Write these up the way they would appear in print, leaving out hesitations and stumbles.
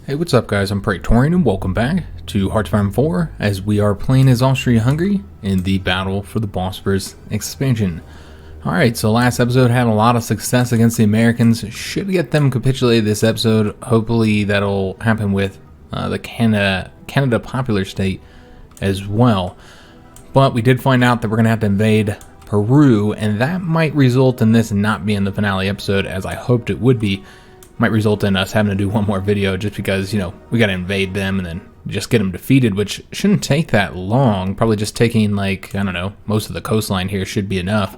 Hey, what's up guys? I'm Praetorian and welcome back to HOI4 as we are playing as Austria Hungary in the battle for the Bosporus expansion. Alright, so last episode had a lot of success against the Americans. Should get them capitulated this episode. Hopefully that'll happen with the Canada popular state as well. But we did find out that we're going to have to invade Peru, and that might result in this not being the finale episode as I hoped it would be. Might result in us having to do one more video just because, you know, we got to invade them and then just get them defeated, which shouldn't take that long. Probably just taking, like, I don't know, most of the coastline here should be enough.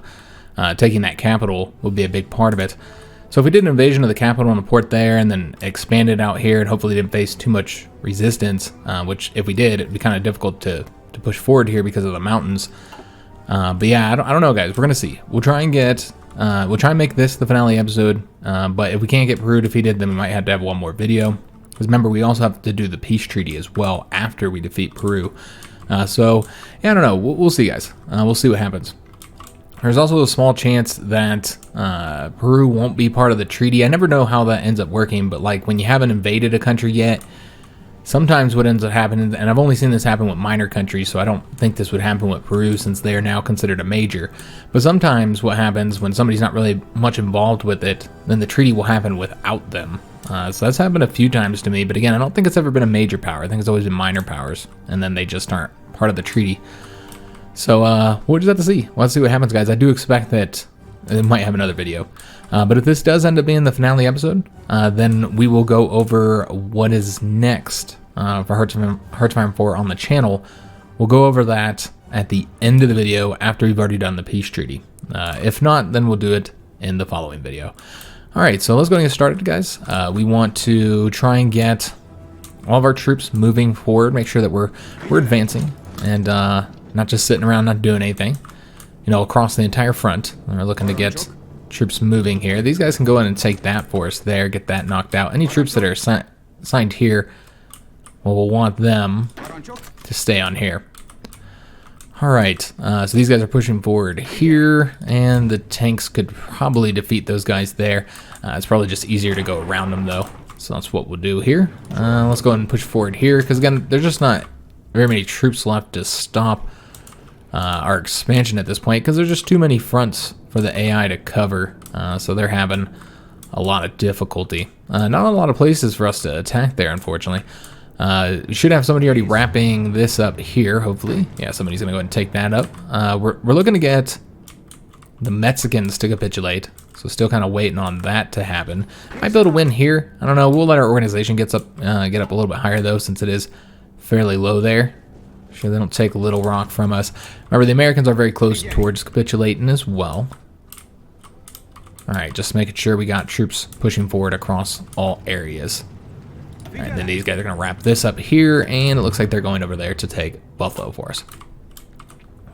Taking that capital would be a big part of it. So if we did an invasion of the capital and the port there and then expanded out here and hopefully didn't face too much resistance, which if we did, it'd be kind of difficult to push forward here because of the mountains. But yeah, I don't know, guys. We're going to see. We'll try and make this the finale episode, but if we can't get Peru defeated, then we might have to have one more video. Because remember, we also have to do the peace treaty as well after we defeat Peru. So, yeah, I don't know. We'll see, guys. We'll see what happens. There's also a small chance that Peru won't be part of the treaty. I never know how that ends up working, but like when you haven't invaded a country yet, sometimes what ends up happening, and I've only seen this happen with minor countries, so I don't think this would happen with Peru since they are now considered a major. But sometimes what happens when somebody's not really much involved with it, then the treaty will happen without them. So that's happened a few times to me, but again, I don't think it's ever been a major power. I think it's always been minor powers, and then they just aren't part of the treaty. So we'll just have to see. We'll have to see what happens, guys. I do expect that it might have another video. But if this does end up being the finale episode, then we will go over what is next for HOI4 on the channel. We'll go over that at the end of the video after we've already done the peace treaty. If not, then we'll do it in the following video. Alright, so let's go and get started, guys. We want to try and get all of our troops moving forward, make sure that we're advancing and not just sitting around not doing anything. You know, across the entire front. We're looking to get troops moving here. These guys can go in and take that for us there, get that knocked out. Any troops that are assigned here, well, we'll want them to stay on here. Alright, so these guys are pushing forward here, and the tanks could probably defeat those guys there. It's probably just easier to go around them, though. So that's what we'll do here. Let's go ahead and push forward here, because again, there's just not very many troops left to stop our expansion at this point, because there's just too many fronts for the AI to cover, so they're having a lot of difficulty. Not a lot of places for us to attack there, unfortunately. We should have somebody already wrapping this up here, hopefully. Yeah, somebody's gonna go ahead and take that up. We're looking to get the Mexicans to capitulate, so still kind of waiting on that to happen. Might be able to win here. I don't know. We'll let our organization get up a little bit higher though, since it is fairly low there. Sure they don't take Little Rock from us. Remember, the Americans are very close towards capitulating as well. Alright, just making sure we got troops pushing forward across all areas. Alright, then these guys are going to wrap this up here, and it looks like they're going over there to take Buffalo for us.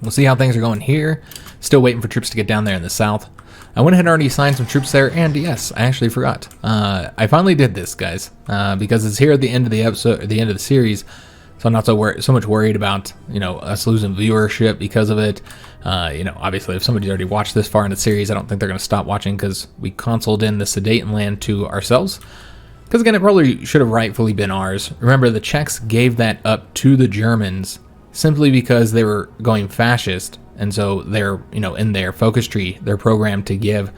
We'll see how things are going here. Still waiting for troops to get down there in the south. I went ahead and already assigned some troops there, and yes, I actually forgot. I finally did this, guys, because it's here at the end of the episode, or the end of the series. So I'm not so much worried about, you know, us losing viewership because of it. You know, obviously, if somebody's already watched this far in the series, I don't think they're going to stop watching because we consoled in the Sudetenland to ourselves. Because again, it probably should have rightfully been ours. Remember, the Czechs gave that up to the Germans simply because they were going fascist, and so they're, you know, in their focus tree, they're programmed to give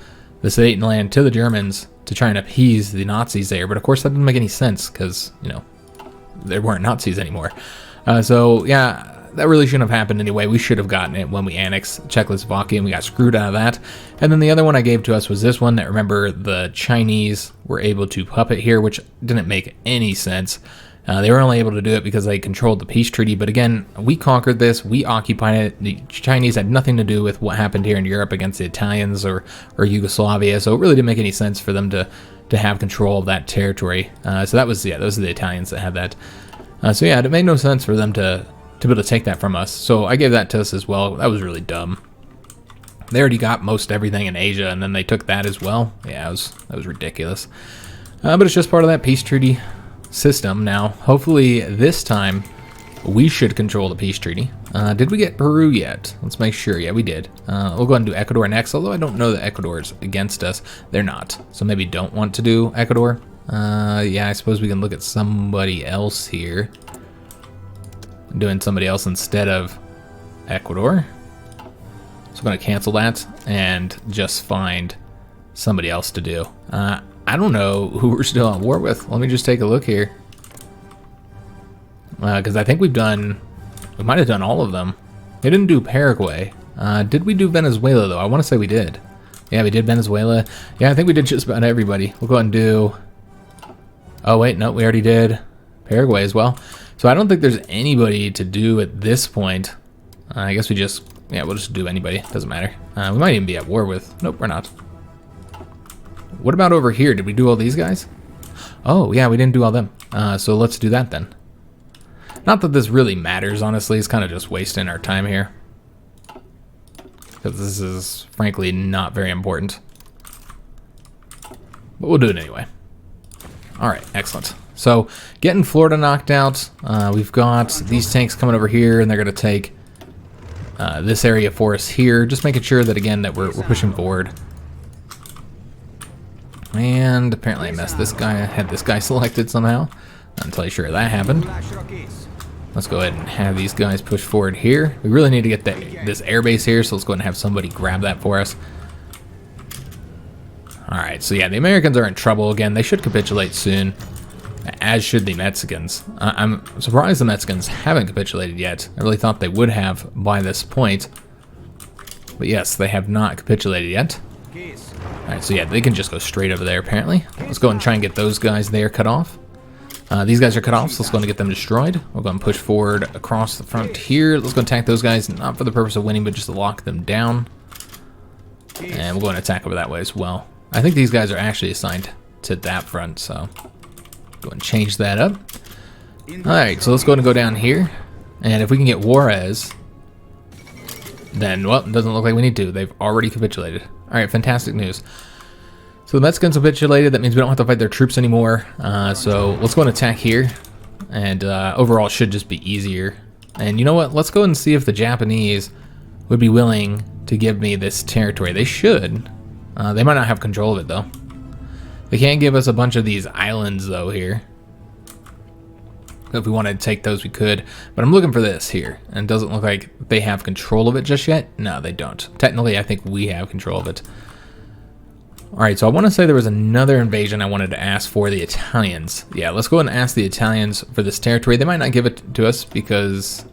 the Sudetenland to the Germans to try and appease the Nazis there. But of course, that didn't make any sense because, you know, there weren't Nazis anymore. So yeah, that really shouldn't have happened anyway. We should have gotten it when we annexed Czechoslovakia and we got screwed out of that. And then the other one I gave to us was this one that, remember, the Chinese were able to puppet here, which didn't make any sense. They were only able to do it because they controlled the peace treaty. But again, we conquered this. We occupied it. The Chinese had nothing to do with what happened here in Europe against the Italians or Yugoslavia. So it really didn't make any sense for them to have control of that territory. So that was, yeah, those are the Italians that had that. So yeah, it made no sense for them to be able to take that from us. So I gave that to us as well. That was really dumb. They already got most everything in Asia, and then they took that as well. Yeah, that was ridiculous. But it's just part of that peace treaty system. Now, hopefully this time we should control the peace treaty. Did we get Peru yet? Let's make sure. Yeah, we did. We'll go ahead and do Ecuador next, although I don't know that Ecuador is against us. They're not. So maybe don't want to do Ecuador. Yeah, I suppose we can look at somebody else here. Doing somebody else instead of Ecuador. So I'm going to cancel that and just find somebody else to do. I don't know who we're still at war with. Let me just take a look here. Because I think we might have done all of them. We didn't do Paraguay. Did we do Venezuela though? I want to say we did. Yeah, we did Venezuela. Yeah, I think we did just about everybody. We'll go ahead and do... Oh wait, no, we already did Paraguay as well. So I don't think there's anybody to do at this point. I guess we'll just do anybody. Doesn't matter. We might even be at war with... Nope, we're not. What about over here? Did we do all these guys? Oh, yeah, we didn't do all them. So let's do that then. Not that this really matters, honestly. It's kind of just wasting our time here. Because this is, frankly, not very important. But we'll do it anyway. Alright, excellent. So, getting Florida knocked out. We've got these tanks coming over here, and they're going to take this area for us here. Just making sure that, again, that we're pushing forward. And apparently I messed this guy. I had this guy selected somehow. Not entirely sure that happened. Let's go ahead and have these guys push forward here. We really need to get this airbase here, so let's go ahead and have somebody grab that for us. Alright, so yeah, the Americans are in trouble again. They should capitulate soon, as should the Mexicans. I'm surprised the Mexicans haven't capitulated yet. I really thought they would have by this point. But yes, they have not capitulated yet. Alright, so yeah, they can just go straight over there apparently. Let's go and try and get those guys there cut off. These guys are cut off, so let's go and get them destroyed. We're going to push forward across the front here. Let's go attack those guys, not for the purpose of winning, but just to lock them down. And we'll go and attack over that way as well. I think these guys are actually assigned to that front, so go and change that up. Alright, so let's go and go down here. And if we can get Juarez, then, well, it doesn't look like we need to. They've already capitulated. Alright, fantastic news. So the Mexicans capitulated. That means we don't have to fight their troops anymore. So let's go and attack here. And overall, it should just be easier. And you know what? Let's go and see if the Japanese would be willing to give me this territory. They should. They might not have control of it, though. They can't give us a bunch of these islands, though, here. If we wanted to take those, we could. But I'm looking for this here. And it doesn't look like they have control of it just yet. No, they don't. Technically, I think we have control of it. Alright, so I want to say there was another invasion I wanted to ask for the Italians. Yeah, let's go and ask the Italians for this territory. They might not give it to us because...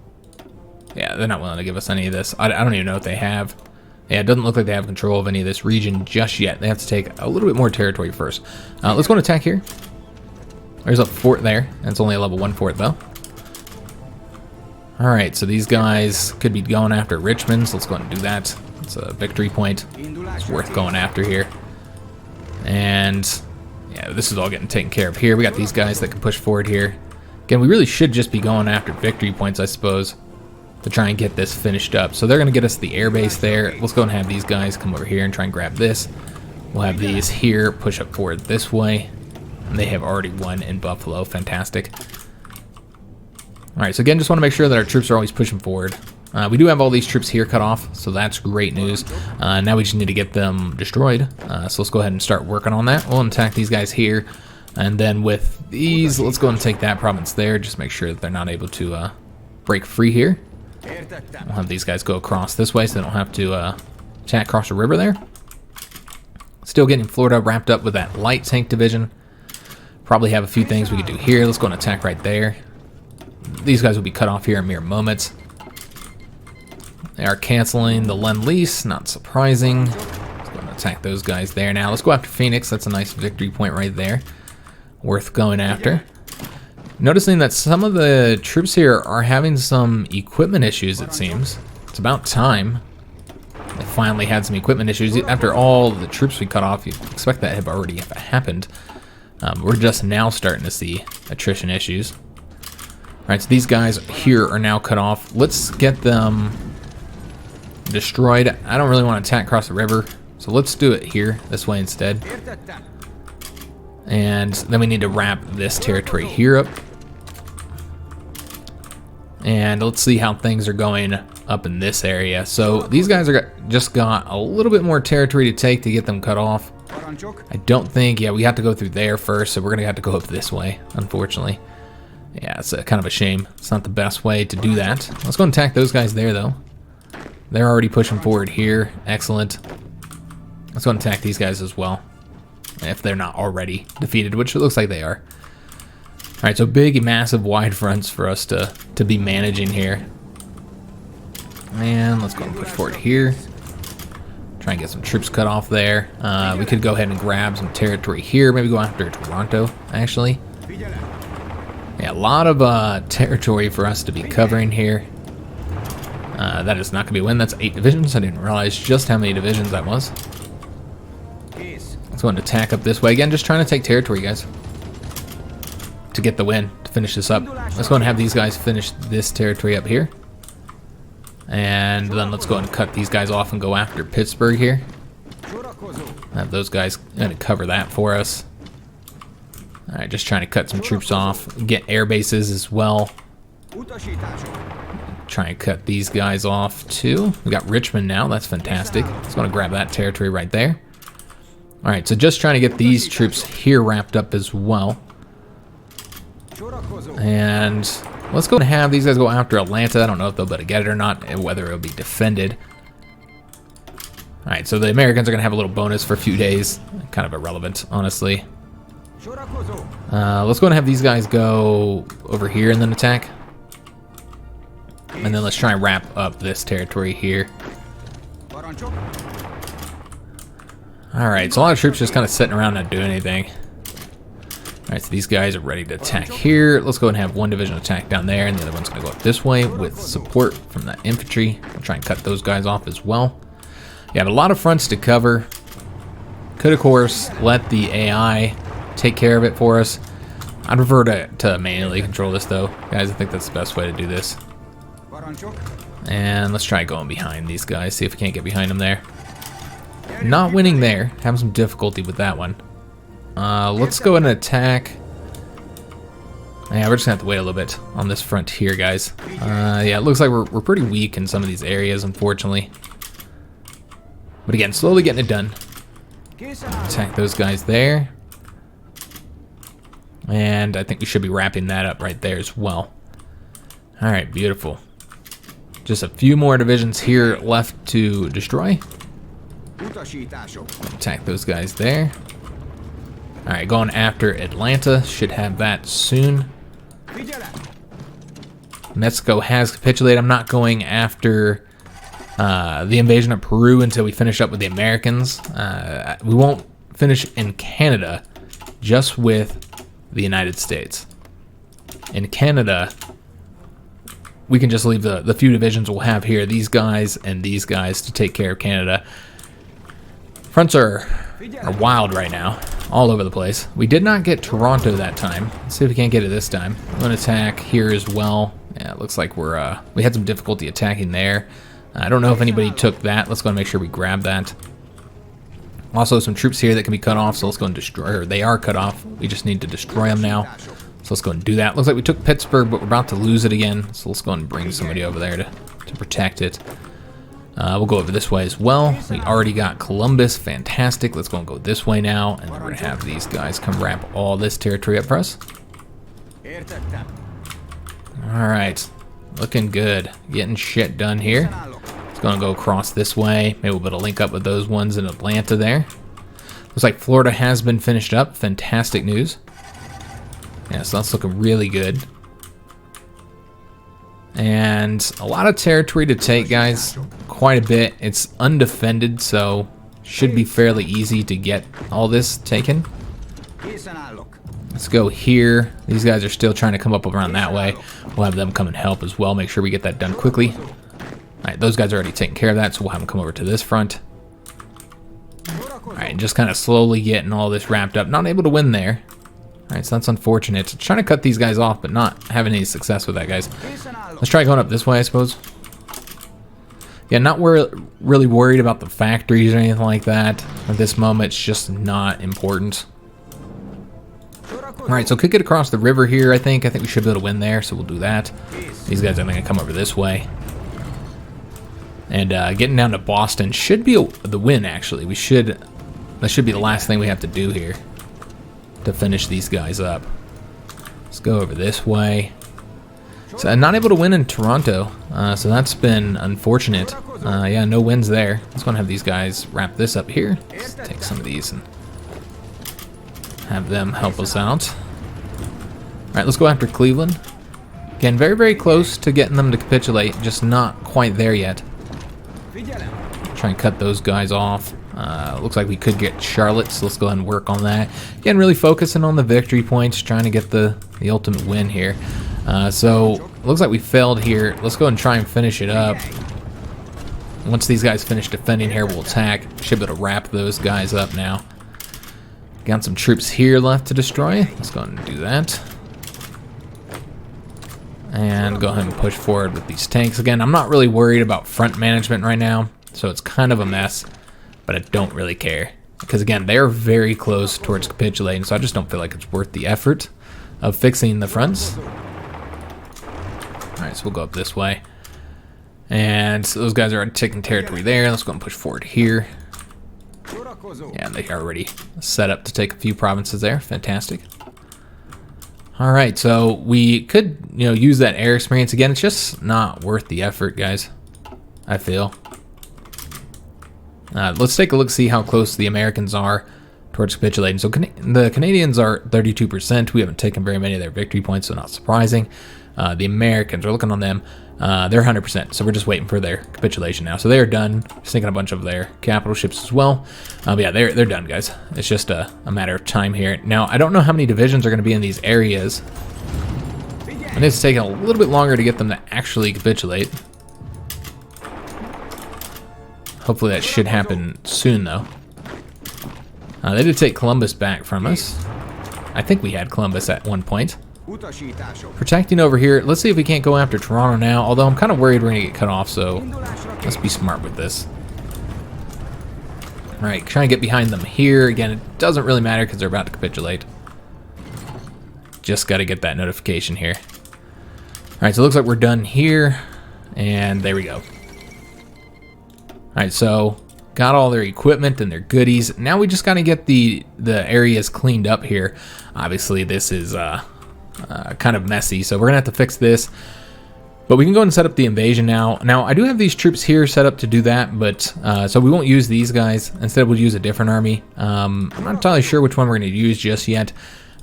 yeah, they're not willing to give us any of this. I don't even know if they have. Yeah, it doesn't look like they have control of any of this region just yet. They have to take a little bit more territory first. Let's go and attack here. There's a fort there. It's only a level 1 fort, though. Alright, so these guys could be going after Richmond, so let's go ahead and do that. It's a victory point. It's worth going after here. And yeah, this is all getting taken care of here. We got these guys that can push forward here. Again, we really should just be going after victory points, I suppose, to try and get this finished up. So they're going to get us the airbase there. Let's go and have these guys come over here and try and grab this. We'll have these here push up forward this way. And they have already won in Buffalo. Fantastic. Alright, so again, just want to make sure that our troops are always pushing forward. We do have all these troops here cut off, so that's great news. Now we just need to get them destroyed. So let's go ahead and start working on that. We'll attack these guys here. And then with these, let's go and take that province there. Just make sure that they're not able to break free here. We'll have these guys go across this way so they don't have to attack across the river there. Still getting Florida wrapped up with that light tank division. Probably have a few things we could do here. Let's go and attack right there. These guys will be cut off here in mere moments. They are canceling the Lend-Lease, not surprising. Let's go and attack those guys there now. Let's go after Phoenix. That's a nice victory point right there. Worth going after. Noticing that some of the troops here are having some equipment issues, it seems. It's about time. They finally had some equipment issues. After all the troops we cut off, you'd expect that have already happened. We're just now starting to see attrition issues. Alright, so these guys here are now cut off. Let's get them destroyed. I don't really want to attack across the river, so let's do it here, this way instead. And then we need to wrap this territory here up. And let's see how things are going up in this area. So these guys are just got a little bit more territory to take to get them cut off. I don't think, yeah, we have to go through there first, so we're going to have to go up this way, unfortunately. Yeah, it's kind of a shame. It's not the best way to do that. Let's go and attack those guys there, though. They're already pushing forward here. Excellent. Let's go and attack these guys as well, if they're not already defeated, which it looks like they are. Alright, so big, massive, wide fronts for us to be managing here. And let's go and push forward here. Try and get some troops cut off there. We could go ahead and grab some territory here. Maybe go after Toronto, actually. Yeah, a lot of territory for us to be covering here. That is not going to be a win. That's 8 divisions. I didn't realize just how many divisions that was. Let's go and attack up this way. Again, just trying to take territory, guys, to get the win, to finish this up. Let's go and have these guys finish this territory up here. And then let's go and cut these guys off and go after Pittsburgh here. Have those guys going to cover that for us. Alright, just trying to cut some troops off. Get air bases as well. Try and cut these guys off too. We got Richmond now. That's fantastic. Just going to grab that territory right there. Alright, so just trying to get these troops here wrapped up as well. And let's go and have these guys go after Atlanta. I don't know if they'll be able to get it or not, and whether it'll be defended. Alright, so the Americans are going to have a little bonus for a few days. Kind of irrelevant, honestly. Let's go and have these guys go over here and then attack. And then let's try and wrap up this territory here. Alright, so a lot of troops just kind of sitting around not doing anything. Alright, so these guys are ready to attack here. Let's go and have one division attack down there, and the other one's going to go up this way with support from the infantry. We'll try and cut those guys off as well. You have a lot of fronts to cover. Could, of course, let the AI take care of it for us. I'd prefer to manually control this, though. Guys, I think that's the best way to do this. And let's try going behind these guys, see if we can't get behind them there. Not winning there. Having some difficulty with that one. Let's go ahead and attack. Yeah, we're just gonna have to wait a little bit on this front here, guys. Yeah, it looks like we're pretty weak in some of these areas, unfortunately. But again, slowly getting it done. Attack those guys there. And I think we should be wrapping that up right there as well. Alright, beautiful. Just a few more divisions here left to destroy. Attack those guys there. Alright, going after Atlanta. Should have that soon. Mexico has capitulated. I'm not going after the invasion of Peru until we finish up with the Americans. We won't finish in Canada, just with the United States. In Canada, we can just leave the few divisions we'll have here, these guys and these guys, to take care of Canada. Fronts are wild right now, all over the place. We did not get Toronto that time. Let's see if we can't get it this time. I'm going to attack here as well. Yeah, it looks like we had some difficulty attacking there. I don't know if anybody took that. Let's go and make sure we grab that. Also, some troops here that can be cut off, so let's go and destroy, or they are cut off. We just need to destroy them now. So let's go and do that. Looks like we took Pittsburgh, but we're about to lose it again. So let's go and bring somebody over there to protect it. We'll go over this way as well. We already got Columbus. Fantastic. Let's go and go this way now. And then we're going to have these guys come wrap all this territory up for us. Alright. Looking good. Getting shit done here. It's going to go across this way. Maybe we'll be able to link up with those ones in Atlanta there. Looks like Florida has been finished up. Fantastic news. Yeah, so that's looking really good. And a lot of territory to take, guys. Quite a bit. It's undefended, so should be fairly easy to get all this taken. Let's go here. These guys are still trying to come up around that way. We'll have them come and help as well. Make sure we get that done quickly. Alright, those guys are already taking care of that, so we'll have them come over to this front. Alright, just kind of slowly getting all this wrapped up. Not able to win there. Alright, so that's unfortunate. Trying to cut these guys off, but not having any success with that, guys. Let's try going up this way, I suppose. Yeah, not really worried about the factories or anything like that. At this moment, it's just not important. Alright, so kick it across the river here, I think. I think we should be able to win there, so we'll do that. These guys are going to come over this way. And getting down to Boston should be the win, actually. We should that should be the last thing we have to do here to finish these guys up. Let's go over this way. So I'm not able to win in Toronto, so that's been unfortunate. Yeah, no wins there. Let's go and have these guys wrap this up here. Let's take some of these and have them help us out. Alright, let's go after Cleveland. Again, very, very close to getting them to capitulate, just not quite there yet. Try and cut those guys off. Looks like we could get Charlotte, so let's go ahead and work on that. Again, really focusing on the victory points, trying to get the ultimate win here. So, looks like we failed here. Let's go and try and finish it up. Once these guys finish defending here, we'll attack. Should be able to wrap those guys up now. Got some troops here left to destroy. Let's go ahead and do that. And go ahead and push forward with these tanks. Again, I'm not really worried about front management right now, so it's kind of a mess, but I don't really care. Because again, they're very close towards capitulating, so I just don't feel like it's worth the effort of fixing the fronts. Alright, so we'll go up this way. And so those guys are already taking territory there. Let's go and push forward here. Yeah, they are already set up to take a few provinces there. Fantastic. Alright, so we could, use that air experience again. It's just not worth the effort, guys, I feel. Let's take a look, see how close the Americans are towards capitulating. So the Canadians are 32%. We haven't taken very many of their victory points, so not surprising. The Americans, we're looking on them. They're 100%, so we're just waiting for their capitulation now. So they're done. Sinking a bunch of their capital ships as well. But yeah, they're done, guys. It's just a matter of time here. Now, I don't know how many divisions are going to be in these areas. And it's taking a little bit longer to get them to actually capitulate. Hopefully that should happen soon, though. They did take Columbus back from us. I think we had Columbus at one point. Protecting over here. Let's see if we can't go after Toronto now, although I'm kind of worried we're going to get cut off, so let's be smart with this. Alright, try and get behind them here. Again, it doesn't really matter because they're about to capitulate. Just got to get that notification here. Alright, so it looks like we're done here, and there we go. Alright, so got all their equipment and their goodies. Now we just got to get the areas cleaned up here. Obviously, this is kind of messy, so we're gonna have to fix this. But we can go and set up the invasion now. Now, I do have these troops here set up to do that, but so we won't use these guys. Instead, we'll use a different army. I'm not entirely sure which one we're gonna use just yet.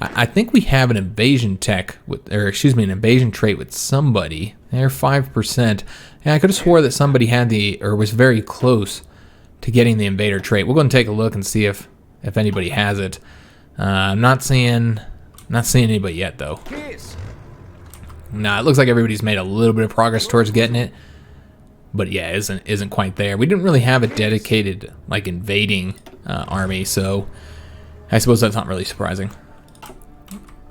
I think we have an invasion tech with, or excuse me, an invasion trait with somebody. They're 5%. And I could have swore that somebody had or was very close to getting the invader trait. We'll go and take a look and see if anybody has it. I'm not seeing anybody yet, though. Nah, it looks like everybody's made a little bit of progress towards getting it, but yeah, isn't quite there. We didn't really have a dedicated like invading army, so I suppose that's not really surprising.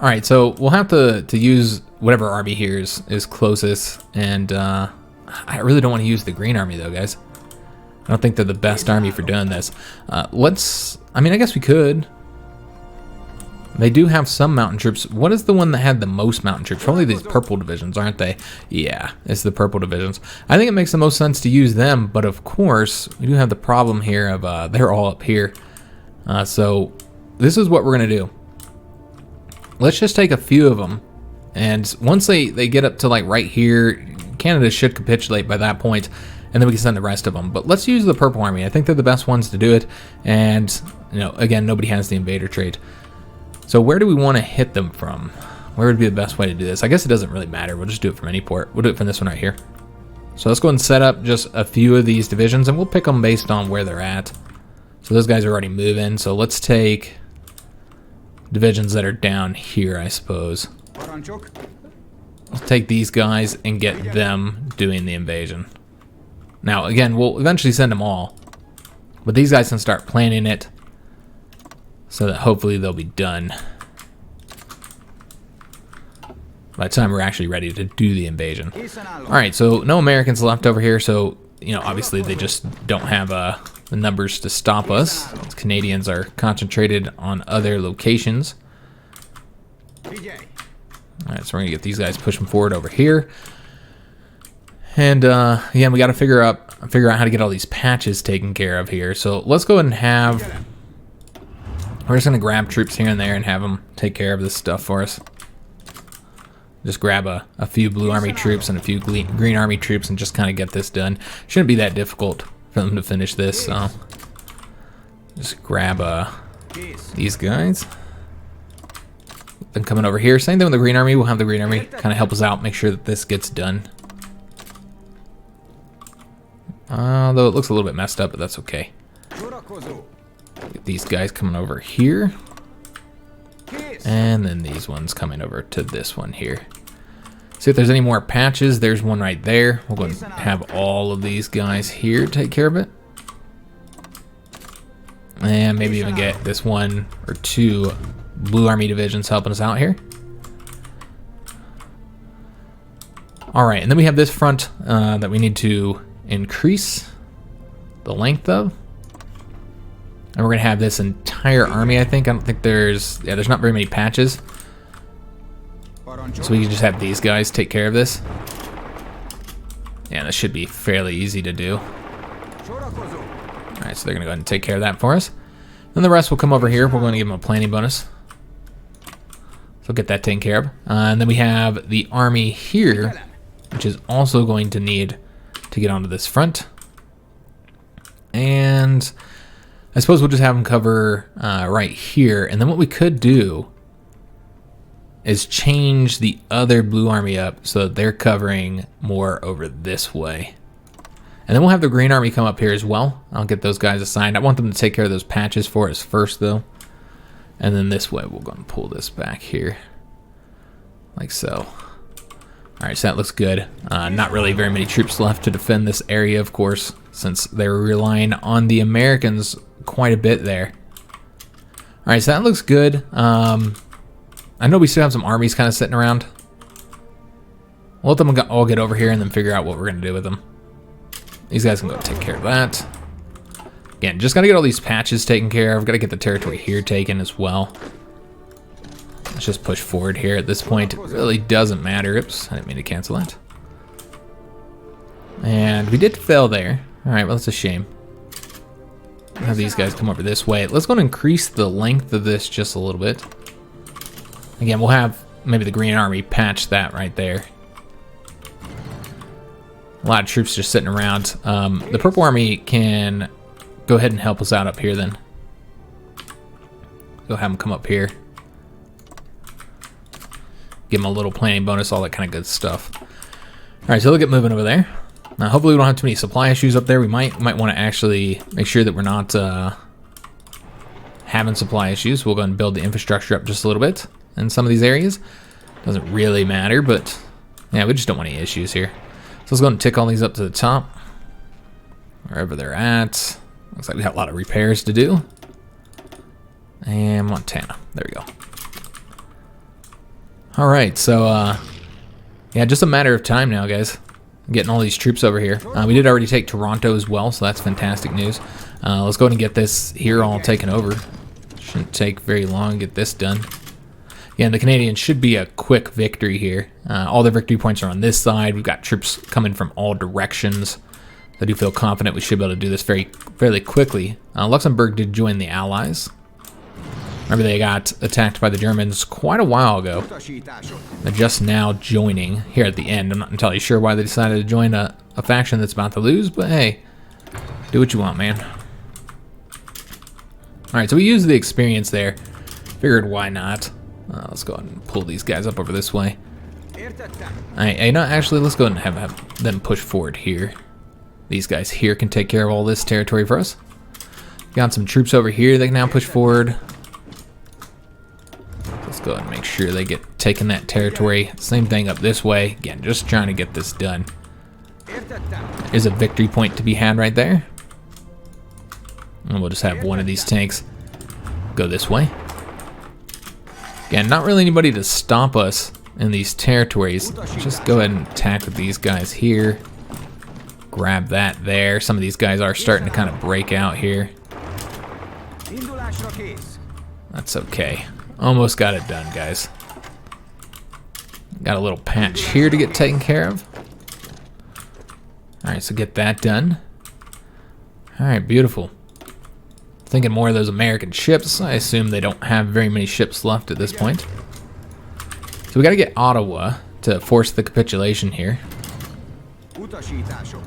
All right, so we'll have to use whatever army here is closest, and I really don't want to use the green army though, guys. I don't think they're the best army for doing this. I mean, I guess we could. They do have some mountain troops. What is the one that had the most mountain troops? Probably these purple divisions, aren't they? Yeah, it's the purple divisions. I think it makes the most sense to use them, but of course, we do have the problem here of they're all up here. So this is what we're going to do. Let's just take a few of them, and once they get up to like right here, Canada should capitulate by that point, and then we can send the rest of them. But let's use the purple army. I think they're the best ones to do it, and again, nobody has the invader trait. So where do we want to hit them from? Where would be the best way to do this? I guess it doesn't really matter. We'll just do it from any port. We'll do it from this one right here. So let's go and set up just a few of these divisions, and we'll pick them based on where they're at. So those guys are already moving. So let's take divisions that are down here, I suppose. Let's take these guys and get them doing the invasion. Now, again, we'll eventually send them all, but these guys can start planning it, so that hopefully they'll be done by the time we're actually ready to do the invasion. Alright, so no Americans left over here, so, obviously they just don't have the numbers to stop us. Canadians are concentrated on other locations. Alright, so we're gonna get these guys pushing forward over here. And, again, we gotta figure out how to get all these patches taken care of here. So let's go ahead and have We're just going to grab troops here and there and have them take care of this stuff for us. Just grab a few blue army troops and a few green army troops and just kind of get this done. Shouldn't be that difficult for them to finish this, so just grab these guys. Then coming over here, same thing with the green army. We'll have the green army kind of help us out, make sure that this gets done. Though it looks a little bit messed up, but that's okay. Get these guys coming over here. And then these ones coming over to this one here. See if there's any more patches. There's one right there. We'll go and have all of these guys here take care of it. And maybe even get this one or two blue army divisions helping us out here. Alright, and then we have this front that we need to increase the length of. And we're going to have this entire army, I think. I don't think there's not very many patches. So we can just have these guys take care of this. Yeah, this should be fairly easy to do. Alright, so they're going to go ahead and take care of that for us. Then the rest will come over here. We're going to give them a planning bonus. So get that taken care of. And then we have the army here, which is also going to need to get onto this front. And I suppose we'll just have them cover right here. And then what we could do is change the other blue army up so that they're covering more over this way. And then we'll have the green army come up here as well. I'll get those guys assigned. I want them to take care of those patches for us first, though. And then this way, we'll go and pull this back here. Like so. Alright, so that looks good. Not really very many troops left to defend this area, of course, since they're relying on the Americans quite a bit there. Alright, so that looks good. I know we still have some armies kind of sitting around. We'll let them all get over here and then figure out what we're going to do with them. These guys can go take care of that. Again, just got to get all these patches taken care of. Got to get the territory here taken as well. Let's just push forward here at this point. It really doesn't matter. Oops, I didn't mean to cancel that. And we did fail there. Alright, well, that's a shame. Have these guys come over this way. Let's go and increase the length of this just a little bit. Again, we'll have maybe the green army patch that right there. A lot of troops just sitting around. The purple army can go ahead and help us out up here then. Go have them come up here. Give them a little planning bonus, all that kind of good stuff. Alright, so they'll get moving over there. Now, hopefully we don't have too many supply issues up there. We might want to actually make sure that we're not having supply issues. We'll go and build the infrastructure up just a little bit in some of these areas. Doesn't really matter, but yeah, we just don't want any issues here. So let's go and tick all these up to the top. Wherever they're at. Looks like we got a lot of repairs to do. And Montana. There we go. Alright, so yeah, just a matter of time now, guys. Getting all these troops over here. We did already take Toronto as well, so that's fantastic news. Let's go ahead and get this here all taken over. Shouldn't take very long to get this done. Yeah, and the Canadians should be a quick victory here. All the victory points are on this side. We've got troops coming from all directions. I do feel confident we should be able to do this fairly quickly. Luxembourg did join the Allies. Remember, they got attacked by the Germans quite a while ago. They're just now joining here at the end. I'm not entirely sure why they decided to join a faction that's about to lose, but hey, do what you want, man. Alright, so we used the experience there. Figured why not. Let's go ahead and pull these guys up over this way. Alright, no, actually, let's go ahead and have them push forward here. These guys here can take care of all this territory for us. Got some troops over here that can now push forward. Let's go ahead and make sure they get taken that territory. Same thing up this way. Again, just trying to get this done. There's a victory point to be had right there. And we'll just have one of these tanks go this way. Again, not really anybody to stop us in these territories. Just go ahead and attack with these guys here. Grab that there. Some of these guys are starting to kind of break out here. That's okay. Almost got it done, guys. Got a little patch here to get taken care of. Alright, so get that done. Alright, beautiful. Thinking more of those American ships. I assume they don't have very many ships left at this point. So we got to get Ottawa to force the capitulation here.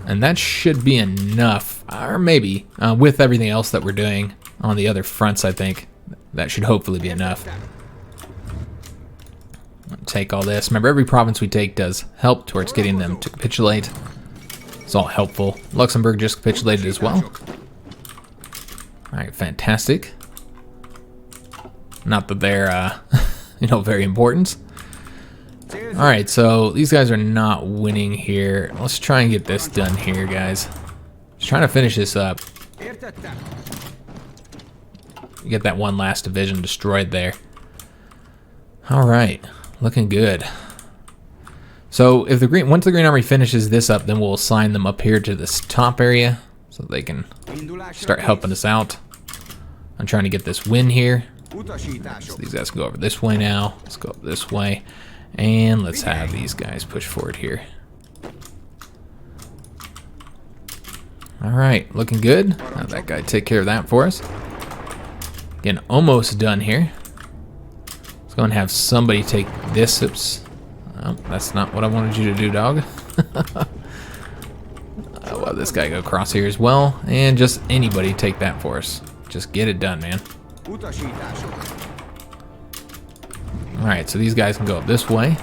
And that should be enough, or maybe, with everything else that we're doing on the other fronts, I think. That should hopefully be enough. Take all this. Remember, every province we take does help towards getting them to capitulate. It's all helpful. Luxembourg just capitulated as well. Alright, fantastic. Not that they're, you know, very important. Alright, so these guys are not winning here. Let's try and get this done here, guys. Just trying to finish this up. Get that one last division destroyed there. Alright, looking good. So if once the Green Army finishes this up, then we'll assign them up here to this top area so they can start helping us out. I'm trying to get this win here. So these guys can go over this way now. Let's go up this way. And let's have these guys push forward here. Alright, looking good. Have that guy take care of that for us. Getting almost done here. Let's go and have somebody take this. Oops. Oh, that's not what I wanted you to do, dog. Well, this guy go across here as well. And just anybody take that for us. Just get it done, man. Alright, so these guys can go up this way.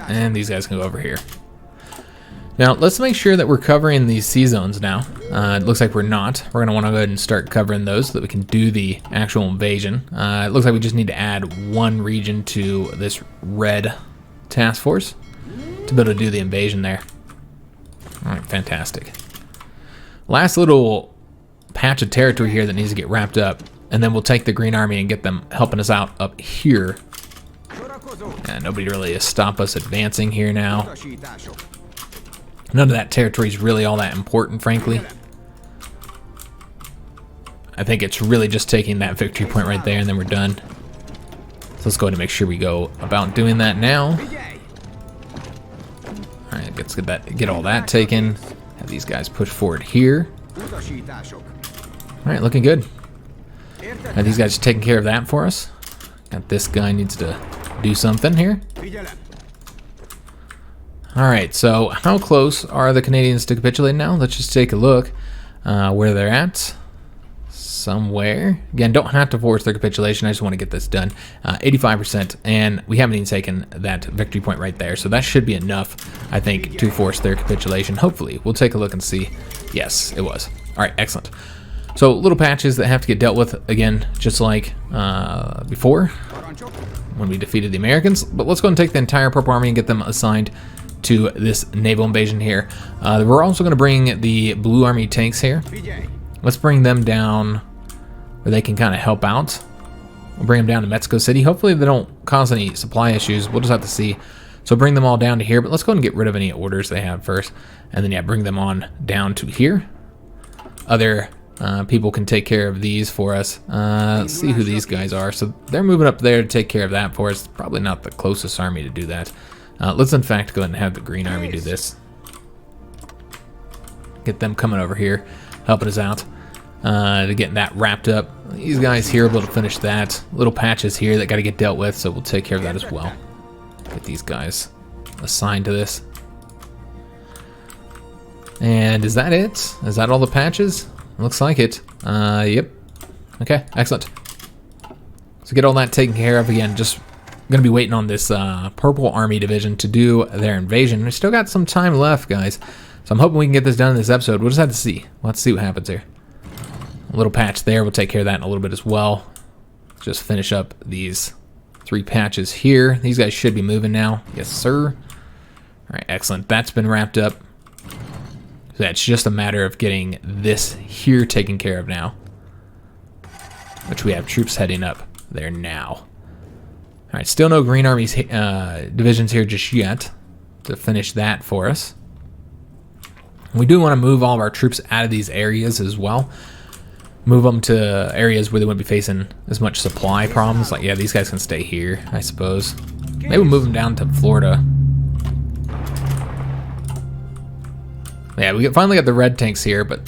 And these guys can go over here. Now, let's make sure that we're covering these sea zones now. It looks like we're not. We're going to want to go ahead and start covering those so that we can do the actual invasion. It looks like we just need to add one region to this red task force to be able to do the invasion there. Alright, fantastic. Last little patch of territory here that needs to get wrapped up, and then we'll take the Green Army and get them helping us out up here. And nobody really has stopped us advancing here now. None of that territory is really all that important, frankly. I think it's really just taking that victory point right there, and then we're done. So let's go ahead and make sure we go about doing that now. All right, let's get all that taken. Have these guys push forward here. All right, looking good. Have these guys taking care of that for us. Got this guy needs to do something here. Alright, so how close are the Canadians to capitulate now? Let's just take a look where they're at. Somewhere. Again, don't have to force their capitulation. I just want to get this done. 85%, and we haven't even taken that victory point right there. So that should be enough, I think, to force their capitulation. Hopefully. We'll take a look and see. Yes, it was. Alright, excellent. So little patches that have to get dealt with, again, just like before when we defeated the Americans. But let's go and take the entire Purple Army and get them assigned to this naval invasion here. We're also going to bring the Blue Army tanks here. Let's bring them down where they can kind of help out. We'll bring them down to Mexico City. Hopefully they don't cause any supply issues. We'll just have to see. So bring them all down to here, but let's go and get rid of any orders they have first. And then, yeah, bring them on down to here. Other people can take care of these for us. Let's see who these guys are. So they're moving up there to take care of that for us. Probably not the closest army to do that. Let's in fact go ahead and have the Green Army do this. Get them coming over here, helping us out to get that wrapped up. These guys here will be able to finish that. Little patches here that got to get dealt with, so we'll take care of that as well. Get these guys assigned to this. And is that it? Is that all the patches? Looks like it. Yep. Okay, excellent. So get all that taken care of. Again, just gonna be waiting on this Purple Army division to do their invasion. We still got some time left, guys. So I'm hoping we can get this done in this episode. We'll just have to see. Let's see what happens here. A little patch there. We'll take care of that in a little bit as well. Just finish up these 3 patches here. These guys should be moving now. Yes, sir. All right, excellent. That's been wrapped up. So it's just a matter of getting this here taken care of now, which we have troops heading up there now. All right, still no Green Army's divisions here just yet to finish that for us. We do want to move all of our troops out of these areas as well. Move them to areas where they wouldn't be facing as much supply problems. Like, yeah, these guys can stay here, I suppose. Maybe we'll move them down to Florida. Yeah, we finally got the red tanks here, but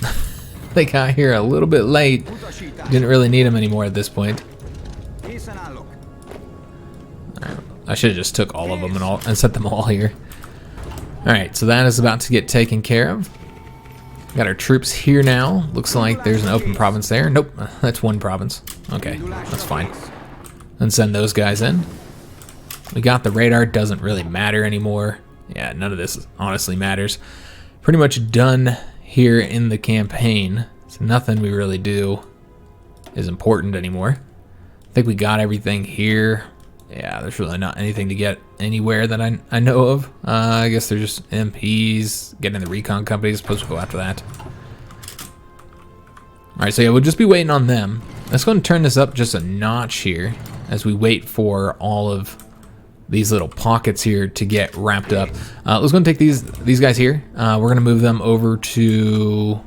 They got here a little bit late. Didn't really need them anymore at this point. I should have just took all of them and set them all here. Alright, so that is about to get taken care of. Got our troops here now. Looks like there's an open province there. Nope, that's one province. Okay, that's fine. And send those guys in. We got the radar, doesn't really matter anymore. Yeah, none of this honestly matters. Pretty much done here in the campaign. So nothing we really do is important anymore. I think we got everything here. Yeah, there's really not anything to get anywhere that I know of. I guess they're just MPs, getting the recon companies. Supposed to go after that. Alright, so yeah, we'll just be waiting on them. Let's go and turn this up just a notch here as we wait for all of these little pockets here to get wrapped up. Let's go and take these guys here. We're going to move them over to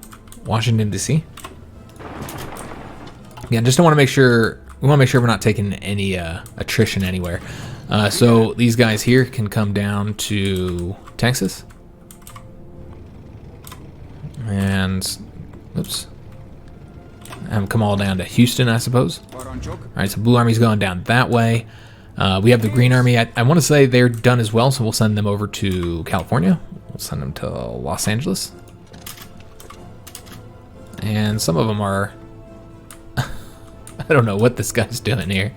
Washington, D.C. Yeah, just don't want to make sure... We want to make sure we're not taking any attrition anywhere. So these guys here can come down to Texas. And, oops. Have them come all down to Houston, I suppose. Alright, so Blue Army's going down that way. We have the Green Army. I want to say they're done as well, so we'll send them over to California. We'll send them to Los Angeles. And some of them are... I don't know what this guy's doing here.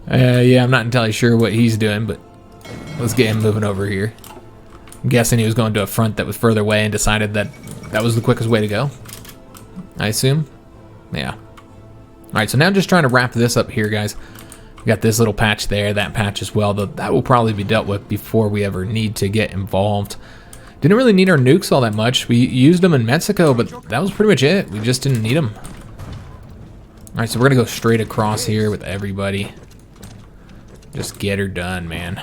Yeah, I'm not entirely sure what he's doing, but let's get him moving over here. I'm guessing he was going to a front that was further away and decided that that was the quickest way to go, I assume. Yeah. Alright, so now just trying to wrap this up here, guys. We got this little patch there, that patch as well. That will probably be dealt with before we ever need to get involved. Didn't really need our nukes all that much. We used them in Mexico, but that was pretty much it. We just didn't need them. Alright, so we're going to go straight across here with everybody. Just get her done, man.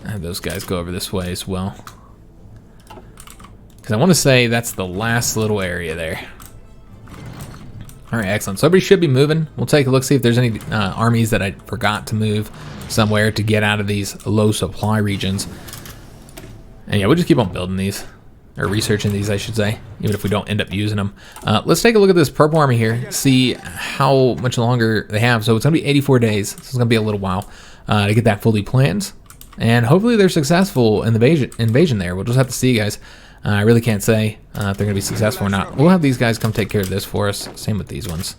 Have those guys go over this way as well. Because I want to say that's the last little area there. Alright, excellent. So everybody should be moving. We'll take a look, see if there's any armies that I forgot to move somewhere to get out of these low supply regions. And yeah, we'll just keep on building these. Or researching these, I should say, even if we don't end up using them. Let's take a look at this purple army here, see how much longer they have. So it's going to be 84 days, so it's going to be a little while to get that fully planned. And hopefully they're successful in the invasion there. We'll just have to see, guys. I really can't say if they're going to be successful or not. We'll have these guys come take care of this for us. Same with these ones.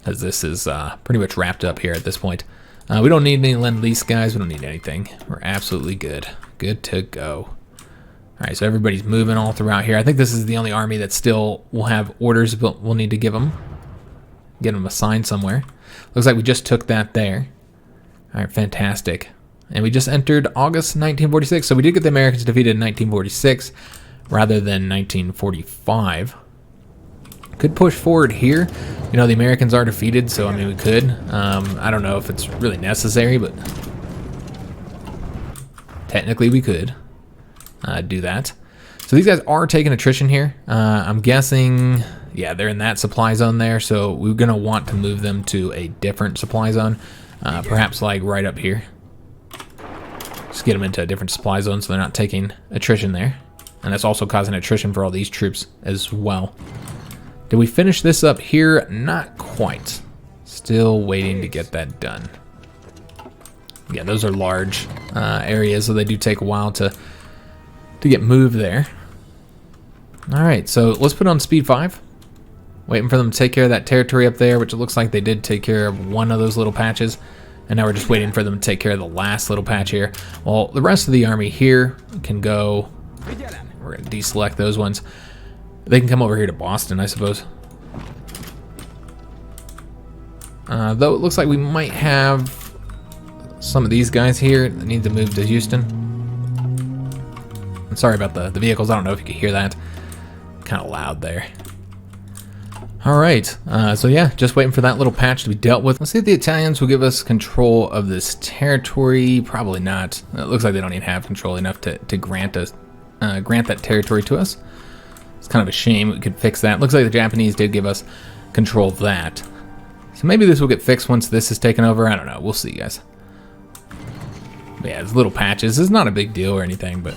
As this is pretty much wrapped up here at this point. We don't need any lend-lease, guys. We don't need anything. We're absolutely good. Good to go. Alright, so everybody's moving all throughout here. I think this is the only army that still will have orders, but we'll need to give them. Get them assigned somewhere. Looks like we just took that there. Alright, fantastic. And we just entered August 1946, so we did get the Americans defeated in 1946 rather than 1945. Could push forward here. You know, the Americans are defeated, so I mean we could. I don't know if it's really necessary, but technically we could. Do that. So these guys are taking attrition here. I'm guessing, yeah, they're in that supply zone there, so we're going to want to move them to a different supply zone, perhaps like right up here. Just get them into a different supply zone so they're not taking attrition there. And that's also causing attrition for all these troops as well. Did we finish this up here? Not quite. Still waiting to get that done. Yeah, those are large areas, so they do take a while to get moved there. Alright, so let's put on speed 5. Waiting for them to take care of that territory up there, which it looks like they did take care of one of those little patches. And now we're just waiting for them to take care of the last little patch here. Well, the rest of the army here can go... We're going to deselect those ones. They can come over here to Boston, I suppose. Though it looks like we might have some of these guys here that need to move to Houston. Sorry about the vehicles. I don't know if you could hear that. Kind of loud there. Alright, so yeah, just waiting for that little patch to be dealt with. Let's see if the Italians will give us control of this territory. Probably not. It looks like they don't even have control enough to grant that territory to us. It's kind of a shame. We could fix that. Looks like the Japanese did give us control of that. So maybe this will get fixed once this is taken over. I don't know. We'll see, guys. But yeah, it's little patches. It's not a big deal or anything, but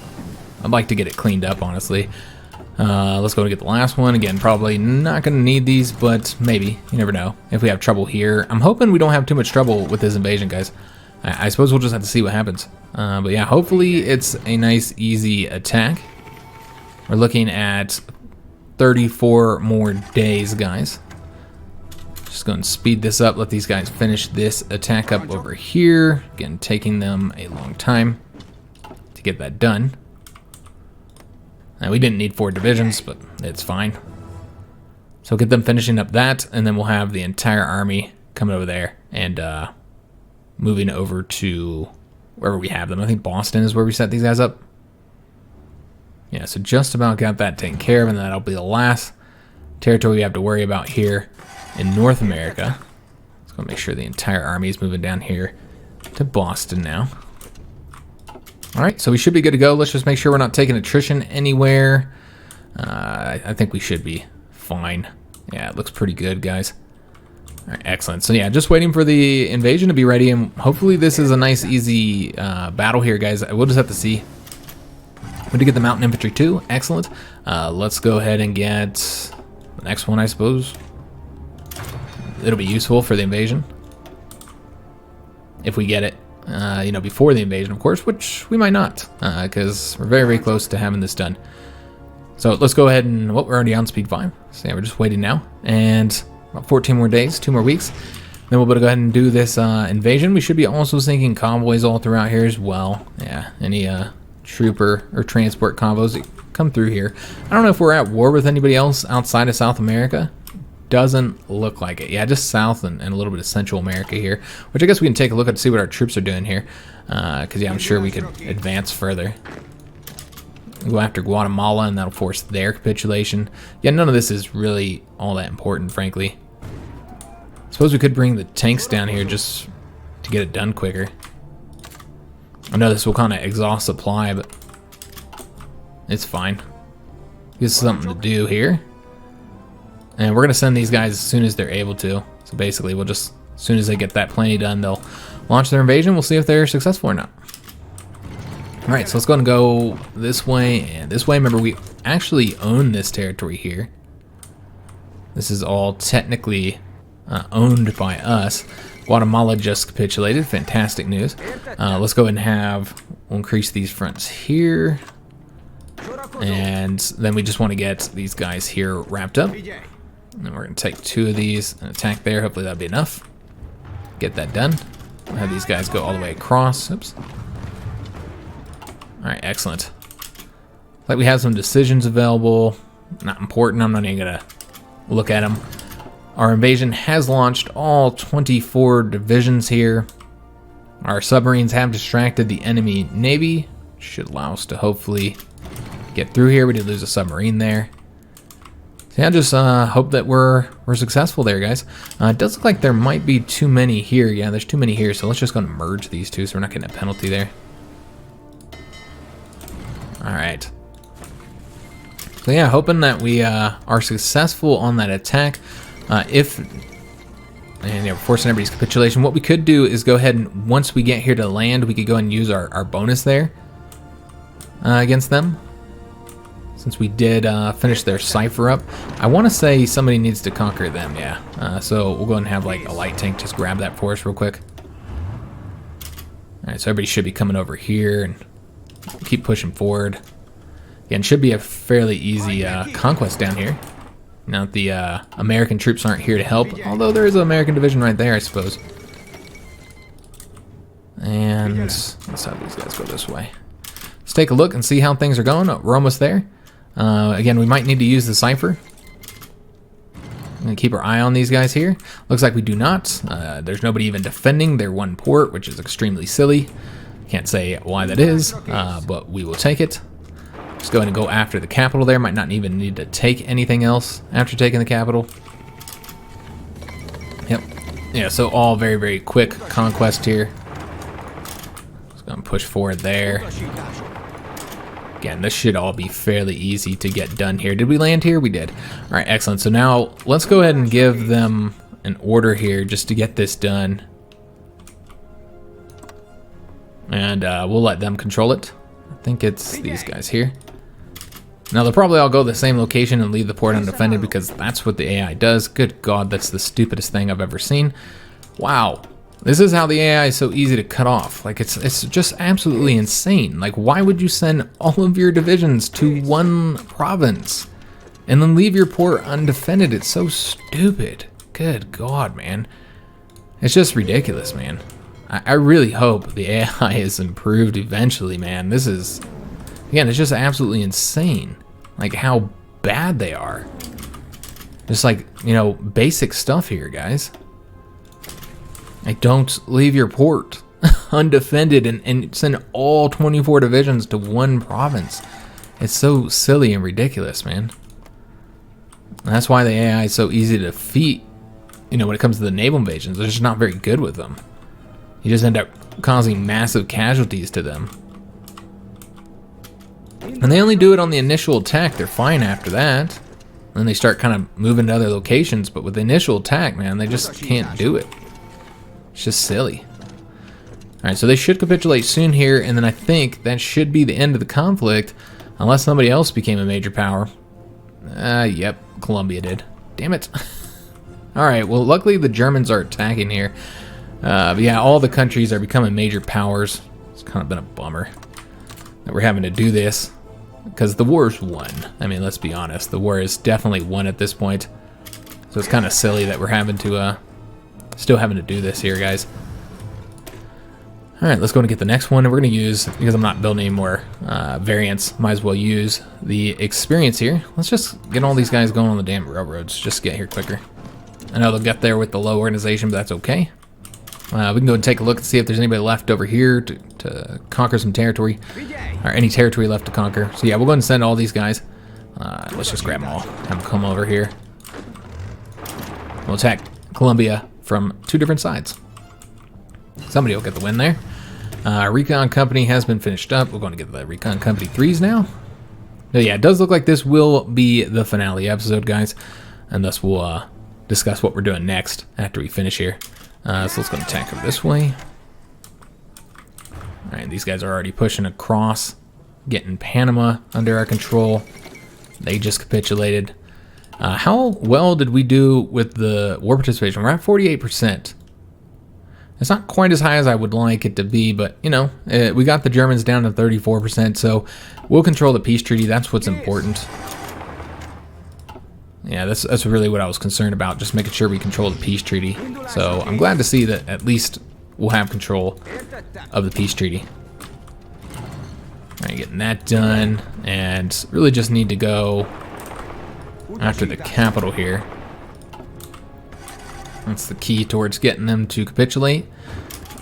I'd like to get it cleaned up, honestly. Let's go and get the last one. Again, probably not going to need these, but maybe. You never know. If we have trouble here. I'm hoping we don't have too much trouble with this invasion, guys. I suppose we'll just have to see what happens. But yeah, hopefully it's a nice, easy attack. We're looking at 34 more days, guys. Just go and speed this up. Let these guys finish this attack up over here. Again, taking them a long time to get that done. Now, we didn't need 4 divisions, but it's fine. So get them finishing up that, and then we'll have the entire army coming over there and moving over to wherever we have them. I think Boston is where we set these guys up. Yeah, so just about got that taken care of, and that'll be the last territory we have to worry about here in North America. Let's go make sure the entire army is moving down here to Boston now. All right, so we should be good to go. Let's just make sure we're not taking attrition anywhere. I think we should be fine. Yeah, it looks pretty good, guys. All right, excellent. So yeah, just waiting for the invasion to be ready, and hopefully this is a nice, easy battle here, guys. We'll just have to see. We did get the mountain infantry too. Excellent. Let's go ahead and get the next one, I suppose. It'll be useful for the invasion if we get it. You know, before the invasion, of course, which we might not, because we're very, very close to having this done. So let's go ahead and, well, we're already on speed 5. So yeah, we're just waiting now. And about 14 more days, 2 more weeks. Then we'll be able to go ahead and do this invasion. We should be also sinking convoys all throughout here as well. Yeah, any trooper or transport convoys that come through here. I don't know if we're at war with anybody else outside of South America. Doesn't look like it. Yeah, just South and a little bit of Central America here, which I guess we can take a look at to see what our troops are doing here. Because, yeah, I'm sure we could advance further. Go after Guatemala, and that'll force their capitulation. Yeah, none of this is really all that important, frankly. Suppose we could bring the tanks down here just to get it done quicker. I know this will kind of exhaust supply, but it's fine. Gives us something to do here. And we're going to send these guys as soon as they're able to. So basically, we'll just, as soon as they get that plenty done, they'll launch their invasion. We'll see if they're successful or not. All right, so let's go ahead and go this way and this way. Remember, we actually own this territory here. This is all technically owned by us. Guatemala just capitulated. Fantastic news. Let's go ahead and we'll increase these fronts here. And then we just want to get these guys here wrapped up. And then we're going to take 2 of these and attack there. Hopefully that'll be enough. Get that done. We'll have these guys go all the way across. Oops. All right, excellent. Like we have some decisions available. Not important. I'm not even going to look at them. Our invasion has launched all 24 divisions here. Our submarines have distracted the enemy navy. Should allow us to hopefully get through here. We did lose a submarine there. So yeah, just hope that we're successful there, guys. It does look like there might be too many here. Yeah, there's too many here. So let's just go and merge these two so we're not getting a penalty there. All right. So yeah, hoping that we are successful on that attack. And yeah, we're forcing everybody's capitulation. What we could do is go ahead and once we get here to land, we could go and use our bonus there against them. Since we did finish their cipher up. I want to say somebody needs to conquer them, yeah. So we'll go ahead and have like a light tank just grab that for us real quick. Alright, so everybody should be coming over here and keep pushing forward. Again, should be a fairly easy conquest down here. Now that the American troops aren't here to help, although there is an American division right there, I suppose. And let's have these guys go this way. Let's take a look and see how things are going. Oh, we're almost there. Again, we might need to use the cipher. I'm going to keep our eye on these guys here. Looks like we do not. There's nobody even defending their one port, which is extremely silly. Can't say why that is, but we will take it. Just go ahead and go after the capital there. Might not even need to take anything else after taking the capital. Yep. Yeah, so all very, very quick conquest here. Just going to push forward there. Again, this should all be fairly easy to get done here. Did we land here? We did. All right, excellent. So now let's go ahead and give them an order here just to get this done. And we'll let them control it. I think it's these guys here. Now they'll probably all go to the same location and leave the port undefended because that's what the AI does. Good God, that's the stupidest thing I've ever seen. Wow. This is how the AI is so easy to cut off. Like, it's just absolutely insane. Like, why would you send all of your divisions to one province and then leave your port undefended? It's so stupid. Good God, man. It's just ridiculous, man. I really hope the AI is improved eventually, man. This is, again, it's just absolutely insane. Like, how bad they are. Just like, you know, basic stuff here, guys. Like, don't leave your port undefended and send all 24 divisions to one province. It's so silly and ridiculous, man. And that's why the AI is so easy to defeat, you know, when it comes to the naval invasions. They're just not very good with them. You just end up causing massive casualties to them. And they only do it on the initial attack. They're fine after that. Then they start kind of moving to other locations, but with the initial attack, man, they just can't do it. It's just silly. Alright, so they should capitulate soon here, and then I think that should be the end of the conflict, unless somebody else became a major power. Yep, Colombia did. Damn it. Alright, well, luckily the Germans are attacking here. But yeah, all the countries are becoming major powers. It's kind of been a bummer that we're having to do this, because the war's won. I mean, let's be honest, the war is definitely won at this point. So it's kind of silly that we're having to, still having to do this here, guys. Alright, let's go and get the next one. And we're going to use, because I'm not building any more variants, might as well use the experience here. Let's just get all these guys going on the damn railroads, just to get here quicker. I know they'll get there with the low organization, but that's okay. We can go and take a look and see if there's anybody left over here to conquer some territory, or any territory left to conquer. So yeah, we'll go ahead and send all these guys. Let's just grab them all, have them come over here. We'll attack Colombia from two different sides. Somebody will get the win there. Recon Company has been finished up. We're going to get the Recon Company 3s now. So yeah, it does look like this will be the finale episode, guys. And thus we'll discuss what we're doing next after we finish here. So let's go and attack over this way. Alright, these guys are already pushing across, getting Panama under our control. They just capitulated. How well did we do with the war participation? We're at 48%. It's not quite as high as I would like it to be, but, you know, we got the Germans down to 34%, so we'll control the peace treaty. That's what's important. Yeah, that's really what I was concerned about, just making sure we control the peace treaty. So I'm glad to see that at least we'll have control of the peace treaty. Alright, getting that done, and really just need to go after the capital here. That's the key towards getting them to capitulate.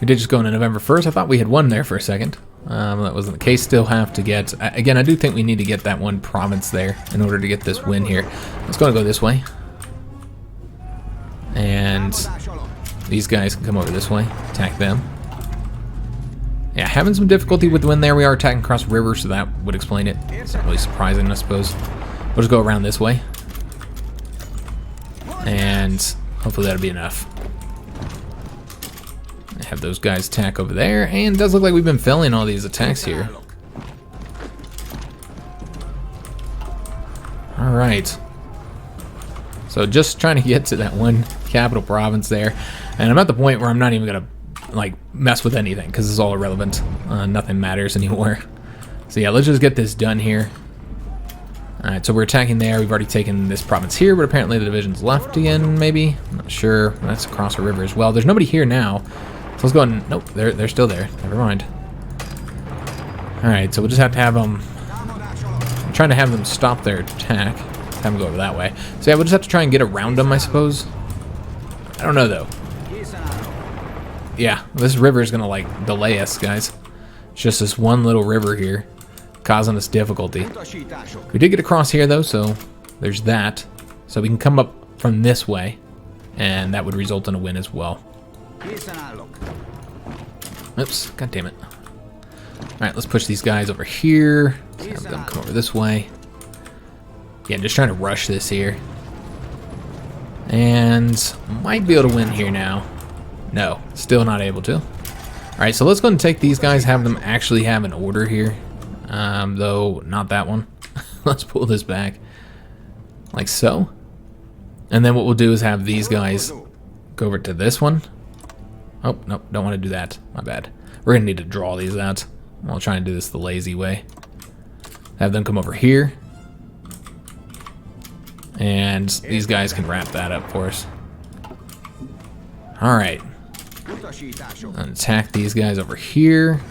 We did just go into November 1st. I thought we had won there for a second. That wasn't the case. Still have to get... Again, I do think we need to get that one province there in order to get this win here. Let's go this way. And these guys can come over this way. Attack them. Yeah, having some difficulty with the win there. We are attacking across the river, so that would explain it. It's not really surprising, I suppose. We'll just go around this way. And hopefully that'll be enough. Have those guys attack over there, and it does look like we've been failing all these attacks here. Alright. So just trying to get to that one capital province there. And I'm at the point where I'm not even going to like mess with anything, because it's all irrelevant. Nothing matters anymore. So yeah, let's just get this done here. Alright, so we're attacking there. We've already taken this province here, but apparently the division's left again, maybe? I'm not sure. That's across a river as well. There's nobody here now. So let's go ahead and... Nope, they're still there. Never mind. Alright, so we'll just have to have them... I'm trying to have them stop their attack. Have them go over that way. So yeah, we'll just have to try and get around them, I suppose. I don't know, though. Yeah, this river is going to, like, delay us, guys. It's just this one little river here, causing us difficulty. We did get across here, though, so there's that. So we can come up from this way, and that would result in a win as well. Oops, god damn it. Alright, let's push these guys over here. Have them come over this way. Yeah, just trying to rush this here. And might be able to win here now. No, still not able to. Alright, so let's go and take these guys, have them actually have an order here. Though, not that one. Let's pull this back like so. And then what we'll do is have these guys go over to this one. Oh, nope, don't want to do that. My bad. We're going to need to draw these out. I'll try and do this the lazy way. Have them come over here. And these guys can wrap that up for us. Alright. Attack these guys over here.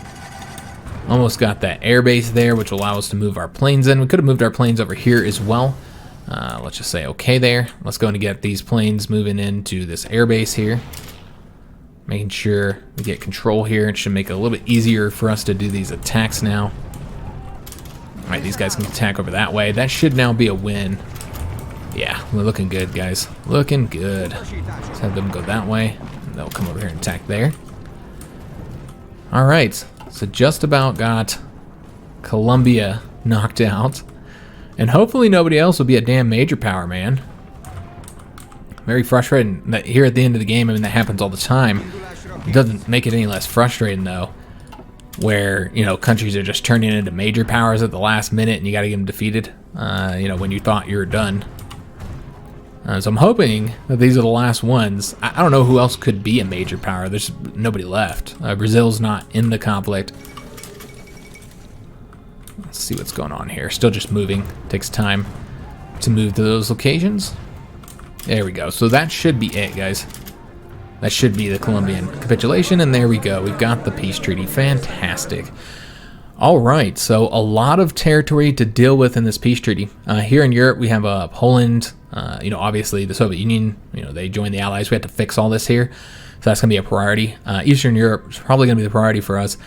Almost got that air base there, which will allow us to move our planes in. We could have moved our planes over here as well. Let's just say okay there. Let's go and get these planes moving into this air base here. Making sure we get control here. It should make it a little bit easier for us to do these attacks now. Alright, these guys can attack over that way. That should now be a win. Yeah, we're looking good, guys. Looking good. Let's have them go that way. And they'll come over here and attack there. Alright, so just about got Colombia knocked out. And hopefully nobody else will be a damn major power, man. Very frustrating that here at the end of the game, I mean, that happens all the time. It doesn't make it any less frustrating, though, where, you know, countries are just turning into major powers at the last minute and you got to get them defeated, you know, when you thought you were done. So I'm hoping that these are the last ones. I don't know who else could be a major power. There's nobody left. Brazil's not in the conflict. Let's see what's going on here. Still just moving. Takes time to move to those locations. There we go. So that should be it, guys. That should be the Colombian capitulation, and there we go. We've got the peace treaty. Fantastic. All right, so a lot of territory to deal with in this peace treaty. Here in Europe, we have Poland. You know, obviously the Soviet Union. You know, they joined the Allies. We had to fix all this here, so that's going to be a priority. Eastern Europe is probably going to be the priority for us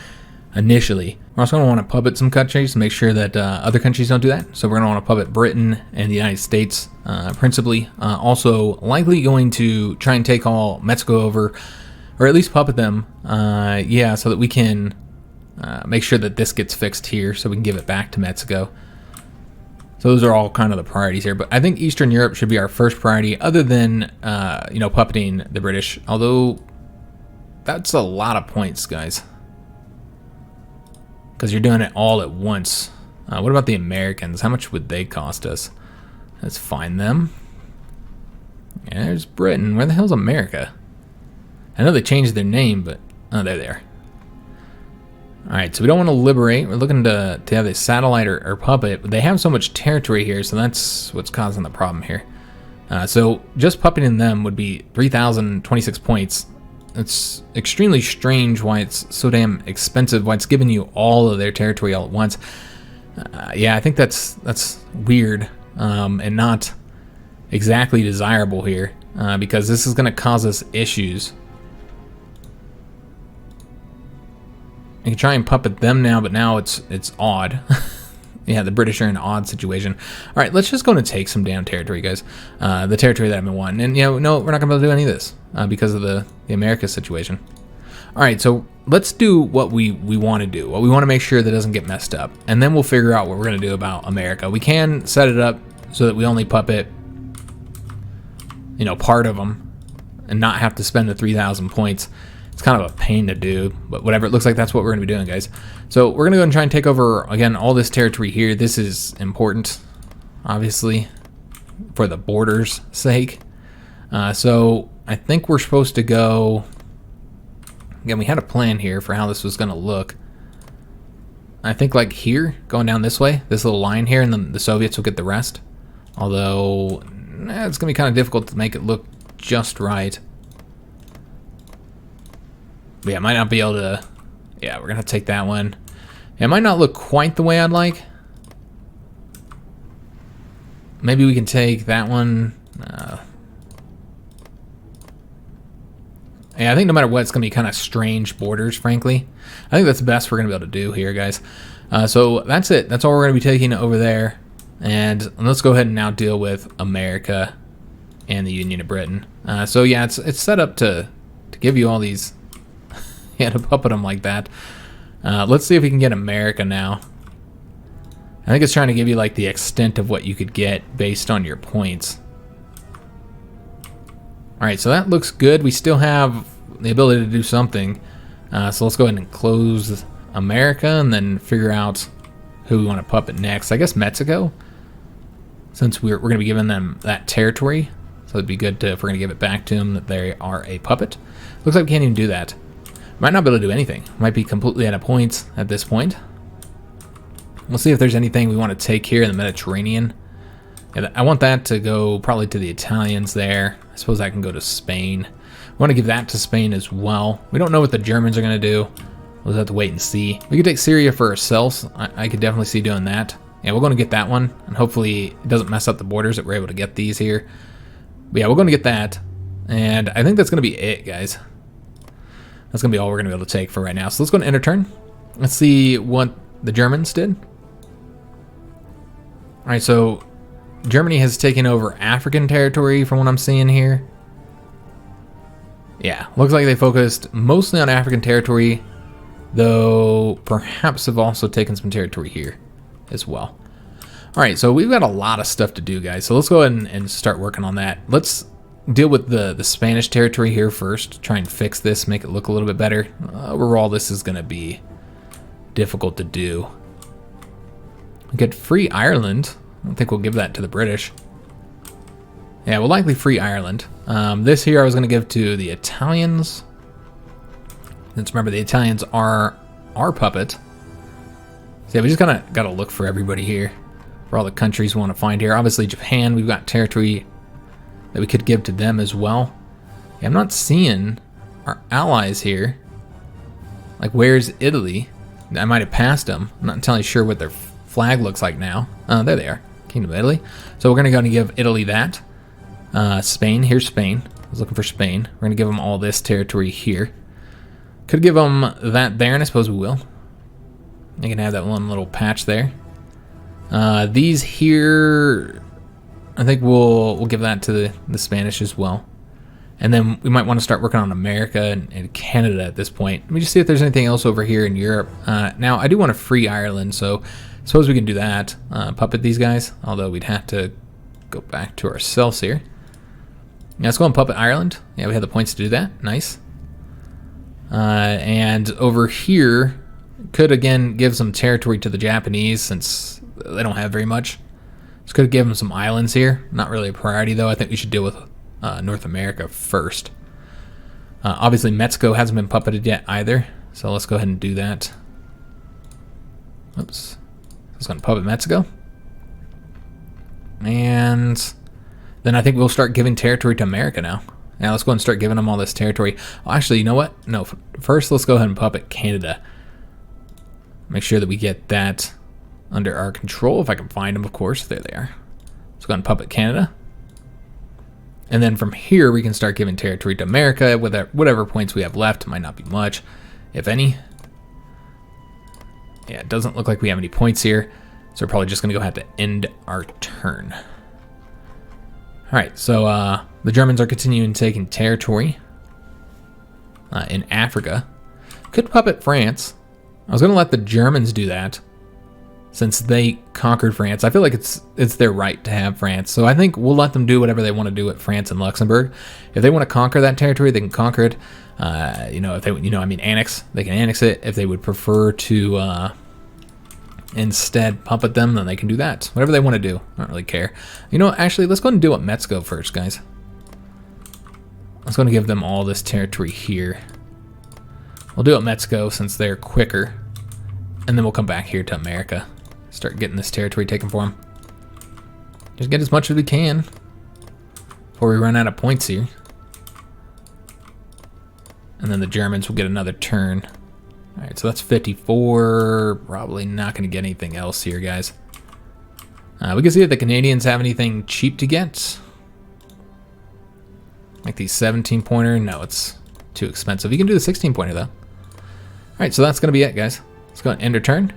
initially. We're also going to want to puppet some countries to make sure that other countries don't do that. So we're going to want to puppet Britain and the United States principally. Also likely going to try and take all Mexico over, or at least puppet them. Yeah, so that we can make sure that this gets fixed here so we can give it back to Mexico. So those are all kind of the priorities here. But I think Eastern Europe should be our first priority, other than, you know, puppeting the British. Although that's a lot of points, guys, because you're doing it all at once. What about the Americans? How much would they cost us? Let's find them. Yeah, there's Britain. Where the hell's America? I know they changed their name, but... oh, they're there. Alright, so we don't want to liberate. We're looking to have a satellite or puppet, but they have so much territory here, so that's what's causing the problem here. So just puppeting them would be 3,026 points. It's extremely strange why it's so damn expensive, why it's giving you all of their territory all at once. Yeah, I think that's weird and not exactly desirable here, because this is going to cause us issues. You can try and puppet them now, but now it's odd. Yeah, the British are in an odd situation. All right, let's just go and take some damn territory, guys. The territory that I've been wanting. And, you know, no, we're not going to be able to do any of this because of the Americas situation. All right, so let's do what we want to do. What we want to make sure that doesn't get messed up. And then we'll figure out what we're going to do about America. We can set it up so that we only puppet, you know, part of them and not have to spend the 3,000 points. It's kind of a pain to do, but whatever. It looks like that's what we're going to be doing, guys. So we're going to go and try and take over, again, all this territory here. This is important, obviously, for the borders' sake. So I think we're supposed to go... again, we had a plan here for how this was going to look. I think like here, going down this way, this little line here, and then the Soviets will get the rest. Although, it's going to be kind of difficult to make it look just right. But yeah, I might not be able to... yeah, we're going to take that one. Yeah, it might not look quite the way I'd like. Maybe we can take that one. Yeah, I think no matter what, it's going to be kind of strange borders, frankly. I think that's the best we're going to be able to do here, guys. So that's it. That's all we're going to be taking over there. And let's go ahead and now deal with America and the Union of Britain. So yeah, it's set up to give you all these... yeah, to puppet them like that. Let's see if we can get America now. I think it's trying to give you like the extent of what you could get based on your points. Alright, so that looks good. We still have the ability to do something. So let's go ahead and close America and then figure out who we want to puppet next. I guess Mexico? since we're going to be giving them that territory. So it'd be good to, if we're going to give it back to them, that they are a puppet. Looks like we can't even do that. Might not be able to do anything. Might be completely out of points at this point. We'll see if there's anything we want to take here in the Mediterranean. Yeah, I want that to go probably to the Italians there. I suppose that can go to Spain. We want to give that to Spain as well. We don't know what the Germans are going to do. We'll just have to wait and see. We could take Syria for ourselves. I could definitely see doing that. Yeah, we're going to get that one. And hopefully it doesn't mess up the borders that we're able to get these here. But yeah, we're going to get that. And I think that's going to be it, guys. That's going to be all we're going to be able to take for right now. So let's go to enter turn. Let's see what the Germans did. All right, so Germany has taken over African territory from what I'm seeing here. Yeah, looks like they focused mostly on African territory, though perhaps have also taken some territory here as well. All right, so we've got a lot of stuff to do, guys. So let's go ahead and start working on that. Let's deal with the Spanish territory here first. Try and fix this, make it look a little bit better. Overall, this is going to be difficult to do. We get free Ireland. I don't think we'll give that to the British. Yeah, we'll likely free Ireland. This here I was going to give to the Italians. Let's remember the Italians are our puppet. So yeah, we just kind of got to look for everybody here. For all the countries we want to find here. Obviously Japan, we've got territory that we could give to them as well. Yeah, I'm not seeing our allies here. Like, where's Italy? I might have passed them. I'm not entirely sure what their flag looks like now. There they are. Kingdom of Italy. So we're going to go and give Italy that. Spain. Here's Spain. I was looking for Spain. We're going to give them all this territory here. Could give them that there, and I suppose we will. You can have that one little patch there. These here, I think we'll give that to the Spanish as well. And then we might want to start working on America and Canada at this point. Let me just see if there's anything else over here in Europe. Now, I do want to free Ireland, so I suppose we can do that. Puppet these guys, although we'd have to go back to ourselves here. Yeah, let's go and puppet Ireland. Yeah, we have the points to do that. Nice. And over here, could again give some territory to the Japanese since they don't have very much. Just could give them some islands here. Not really a priority though. I think we should deal with North America first. Obviously Mexico hasn't been puppeted yet either, so let's go ahead and do that. Oops. I was going to puppet Mexico. And then I think we'll start giving territory to America now. Now let's go and start giving them all this territory. Oh, actually, you know what? No, first let's go ahead and puppet Canada. Make sure that we get that under our control, if I can find them, of course. There they are. Let's go ahead and puppet Canada. And then from here, we can start giving territory to America with whatever points we have left. Might not be much, if any. Yeah, it doesn't look like we have any points here. So we're probably just going to go have to end our turn. All right, so the Germans are continuing taking territory in Africa. Could puppet France. I was going to let the Germans do that since they conquered France. I feel like it's their right to have France. So I think we'll let them do whatever they want to do at France and Luxembourg. If they want to conquer that territory, they can conquer it. If they, annex, they can annex it. If they would prefer to instead puppet them, then they can do that. Whatever they want to do. I don't really care. Actually, let's go and do it Mexico first, guys. Let's go and give them all this territory here. We'll do it Mexico since they're quicker. And then we'll come back here to America. Start getting this territory taken for them. Just get as much as we can before we run out of points here. And then the Germans will get another turn. All right, so that's 54. Probably not going to get anything else here, guys. We can see if the Canadians have anything cheap to get. Like the 17-pointer. No, it's too expensive. You can do the 16-pointer, though. All right, so that's going to be it, guys. Let's go and end our turn.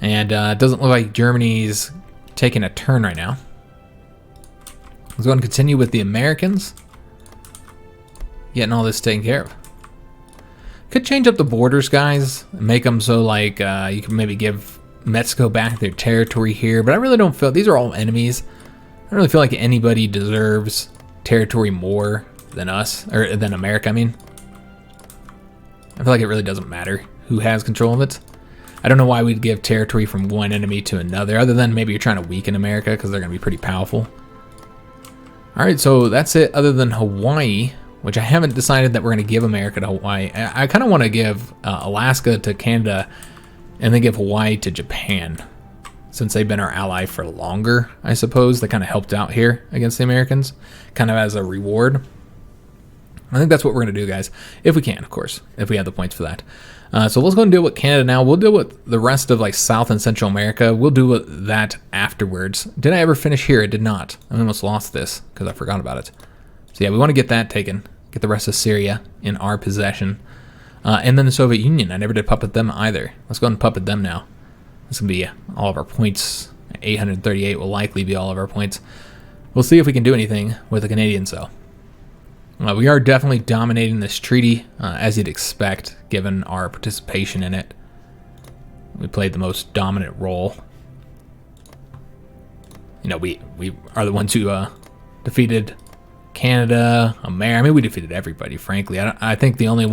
And it doesn't look like Germany's taking a turn right now. Let's go and continue with the Americans. Getting all this taken care of. Could change up the borders, guys. And make them so like you can maybe give Mexico back their territory here. But I really don't feel... These are all enemies. I don't really feel like anybody deserves territory more than us. Or than America, I mean. I feel like it really doesn't matter who has control of it. I don't know why we'd give territory from one enemy to another, other than maybe you're trying to weaken America because they're going to be pretty powerful. Alright, so that's it other than Hawaii, which I haven't decided that we're going to give America to Hawaii. I kind of want to give Alaska to Canada and then give Hawaii to Japan, since they've been our ally for longer, I suppose. They kind of helped out here against the Americans, kind of as a reward. I think that's what we're going to do, guys, if we can, of course, if we have the points for that. So let's go and deal with Canada now. We'll deal with the rest of like South and Central America. We'll do that afterwards. Did I ever finish here? I did not. I almost lost this because I forgot about it. So yeah, we want to get that taken. Get the rest of Syria in our possession. And then the Soviet Union. I never did puppet them either. Let's go and puppet them now. This will be all of our points. 838 will likely be all of our points. We'll see if we can do anything with the Canadians, though. We are definitely dominating this treaty, as you'd expect, given our participation in it. We played the most dominant role. You know, we are the ones who defeated Canada, America. I mean, we defeated everybody, frankly. I think the only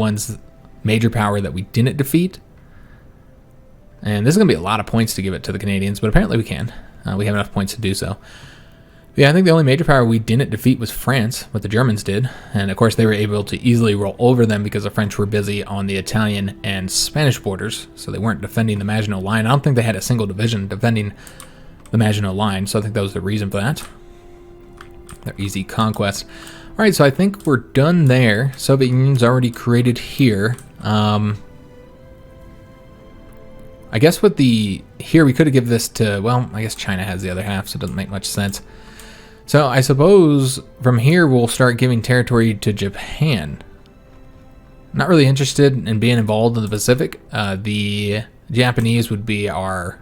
major power that we didn't defeat, and this is going to be a lot of points to give it to the Canadians, but apparently we can. We have enough points to do so. Yeah, I think the only major power we didn't defeat was France, what the Germans did. And of course, they were able to easily roll over them because the French were busy on the Italian and Spanish borders. So they weren't defending the Maginot Line. I don't think they had a single division defending the Maginot Line. So I think that was the reason for that. Their easy conquest. All right, so I think we're done there. Soviet Union's already created here. I guess with here we could have given this to, well, I guess China has the other half, so it doesn't make much sense. So I suppose from here we'll start giving territory to Japan. Not really interested in being involved in the Pacific. The Japanese would be our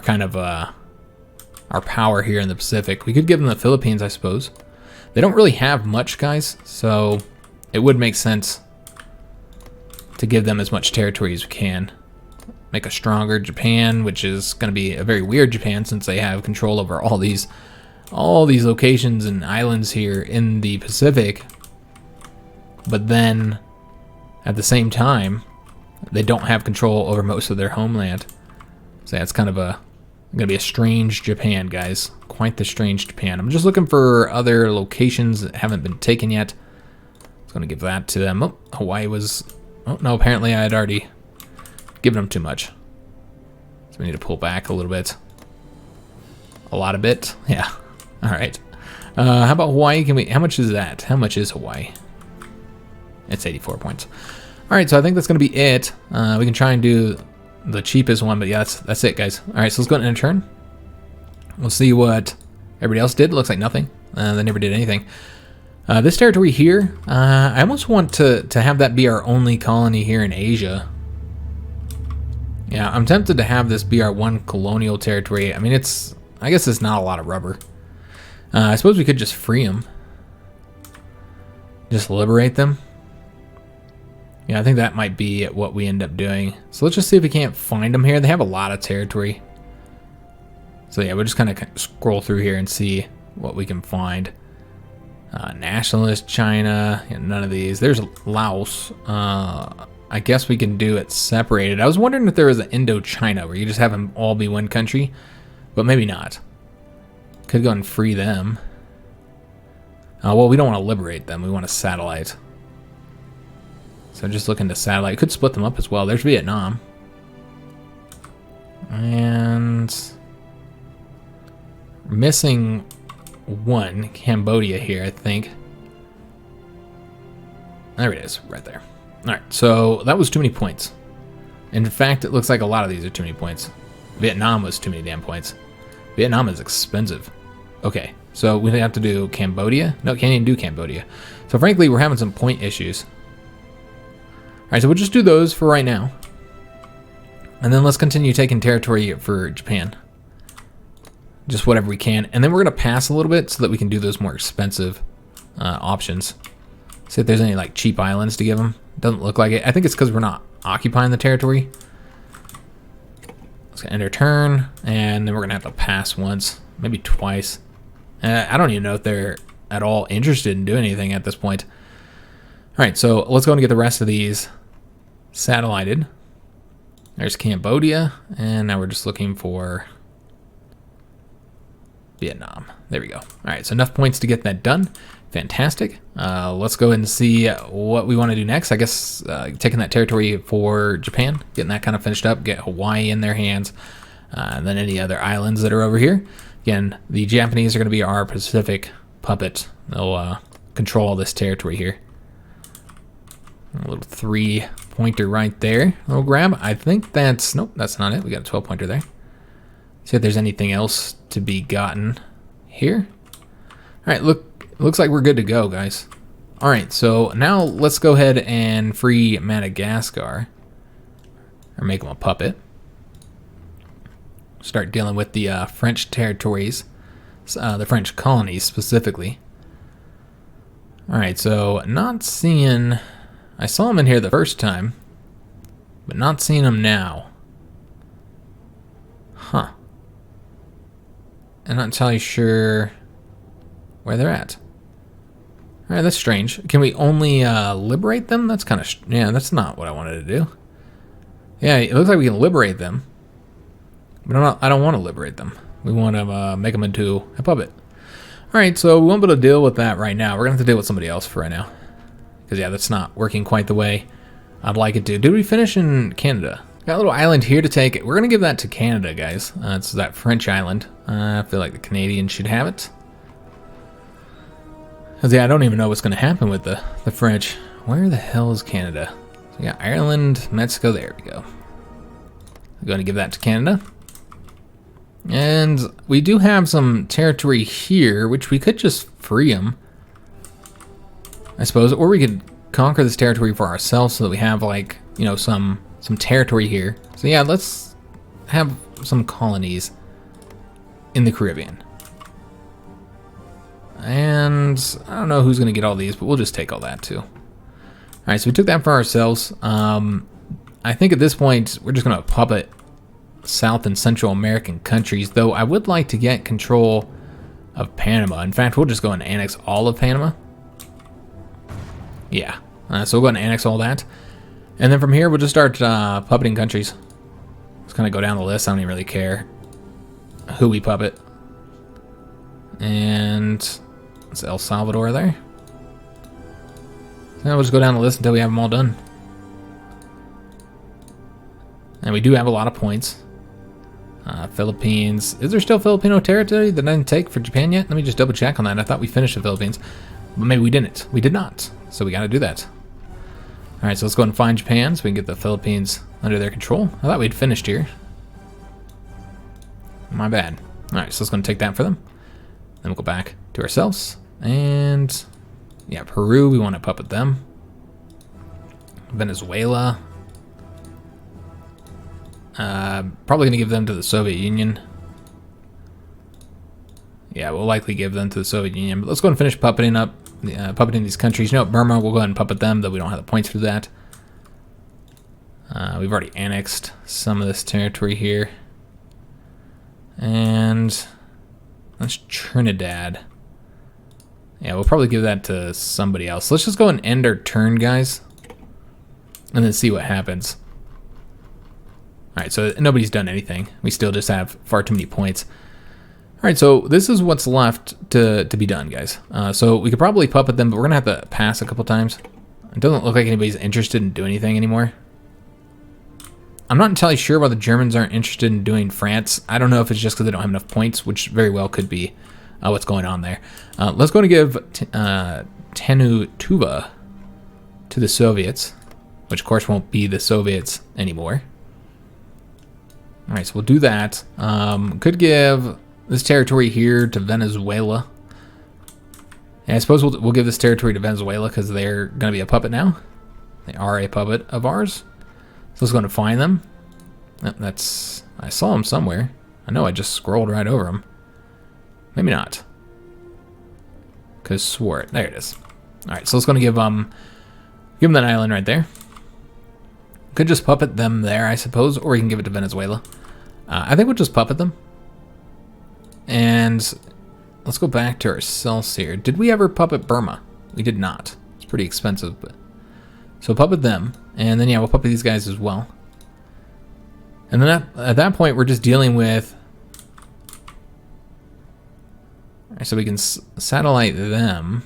kind of our power here in the Pacific. We could give them the Philippines, I suppose. They don't really have much, guys, so it would make sense to give them as much territory as we can. Make a stronger Japan, which is going to be a very weird Japan since they have control over all these locations and islands here in the Pacific, but then at the same time they don't have control over most of their homeland. So that's kind of gonna be a strange Japan, guys. Quite the strange Japan. I'm just looking for other locations that haven't been taken yet. I was gonna give that to them. Oh, Hawaii was, oh no, apparently I had already given them too much, so we need to pull back a little bit. A lot of bit, yeah. All right. How about Hawaii? How much is that? How much is Hawaii? It's 84 points. All right, so I think that's going to be it. We can try and do the cheapest one, but yeah, that's it, guys. All right, so let's go ahead and end turn. We'll see what everybody else did. Looks like nothing. They never did anything. This territory here, I almost want to have that be our only colony here in Asia. Yeah, I'm tempted to have this be our one colonial territory. I mean, I guess it's not a lot of rubber. I suppose we could just free them. Just liberate them. Yeah, I think that might be what we end up doing. So let's just see if we can't find them here. They have a lot of territory. So yeah, we'll just kind of scroll through here and see what we can find. Nationalist China, yeah, none of these. There's Laos. I guess we can do it separated. I was wondering if there was an Indochina where you just have them all be one country, but maybe not. Could go and free them. Well, we don't want to liberate them. We want to satellite. So just looking to satellite. Could split them up as well. There's Vietnam. And missing one, Cambodia here, I think. There it is, right there. All right, so that was too many points. In fact, it looks like a lot of these are too many points. Vietnam was too many damn points. Vietnam is expensive. Okay, so we have to do Cambodia. No, can't even do Cambodia. So frankly, we're having some point issues. All right, so we'll just do those for right now. And then let's continue taking territory for Japan. Just whatever we can. And then we're going to pass a little bit so that we can do those more expensive options. See if there's any like cheap islands to give them. Doesn't look like it. I think it's because we're not occupying the territory. Let's end our turn. And then we're going to have to pass once, maybe twice. I don't even know if they're at all interested in doing anything at this point. All right, so let's go and get the rest of these satellited. There's Cambodia, and now we're just looking for Vietnam. There we go. All right, so enough points to get that done. Fantastic. Let's go ahead and see what we want to do next. I guess taking that territory for Japan, getting that kind of finished up, get Hawaii in their hands, and then any other islands that are over here. Again, the Japanese are going to be our Pacific puppet. They'll control all this territory here. A little 3-pointer right there. Little grab. I think that's... Nope, that's not it. We got a 12-pointer there. See if there's anything else to be gotten here. All right, looks like we're good to go, guys. All right, so now let's go ahead and free Madagascar. Or make them a puppet. Start dealing with the French territories. The French colonies, specifically. All right, so not seeing... I saw him in here the first time, but not seeing him now. Huh. I'm not entirely sure where they're at. All right, that's strange. Can we only liberate them? That's kind of... yeah, that's not what I wanted to do. Yeah, it looks like we can liberate them, but I don't want to liberate them. We want to make them into a puppet. All right, so we won't be able to deal with that right now. We're going to have to deal with somebody else for right now. Because, yeah, that's not working quite the way I'd like it to. Did we finish in Canada? Got a little island here to take. We're going to give that to Canada, guys. It's that French island. I feel like the Canadians should have it. Because, yeah, I don't even know what's going to happen with the French. Where the hell is Canada? So we got Ireland, Mexico. There we go. I'm going to give that to Canada. And we do have some territory here, which we could just free them, I suppose, or we could conquer this territory for ourselves so that we have, like, you know, some territory here. So yeah, let's have some colonies in the Caribbean. And I don't know who's going to get all these, but we'll just take all that too. All right, so we took that for ourselves. I think at this point we're just going to puppet South and Central American countries, though I would like to get control of Panama. In fact, we'll just go and annex all of Panama. Yeah, so we'll go and annex all that. And then from here, we'll just start puppeting countries. Let's kind of go down the list. I don't even really care who we puppet. And it's El Salvador there. So now we'll just go down the list until we have them all done. And we do have a lot of points. Philippines. Is there still Filipino territory that I didn't take for Japan yet? Let me just double check on that. I thought we finished the Philippines. But maybe we didn't. We did not. So we got to do that. All right, so let's go and find Japan so we can get the Philippines under their control. I thought we'd finished here. My bad. All right, so let's go and take that for them. Then we'll go back to ourselves. And yeah, Peru, we want to puppet them. Venezuela. Probably going to give them to the Soviet Union. Yeah, we'll likely give them to the Soviet Union. But let's go and finish puppeting these countries. You know what, Burma, we'll go ahead and puppet them, though we don't have the points for that. We've already annexed some of this territory here. And that's Trinidad. Yeah, we'll probably give that to somebody else. Let's just go and end our turn, guys. And then see what happens. Alright, so nobody's done anything. We still just have far too many points. Alright, so this is what's left to be done, guys. So we could probably puppet them, but we're going to have to pass a couple times. It doesn't look like anybody's interested in doing anything anymore. I'm not entirely sure why the Germans aren't interested in doing France. I don't know if it's just because they don't have enough points, which very well could be what's going on there. Let's go and give Tuva to the Soviets, which of course won't be the Soviets anymore. All right, so we'll do that. Could give this territory here to Venezuela. And I suppose we'll give this territory to Venezuela because they're going to be a puppet now. They are a puppet of ours. So let's go and find them. I saw them somewhere. I know I just scrolled right over them. Maybe not. Because swore it. There it is. All right, so let's go and give them that island right there. Could just puppet them there, I suppose, or we can give it to Venezuela. I think we'll just puppet them. And let's go back to ourselves here. Did we ever puppet Burma? We did not. It's pretty expensive, but so puppet them, and then yeah, we'll puppet these guys as well. And then at that point, we're just dealing with... Alright, so we can satellite them.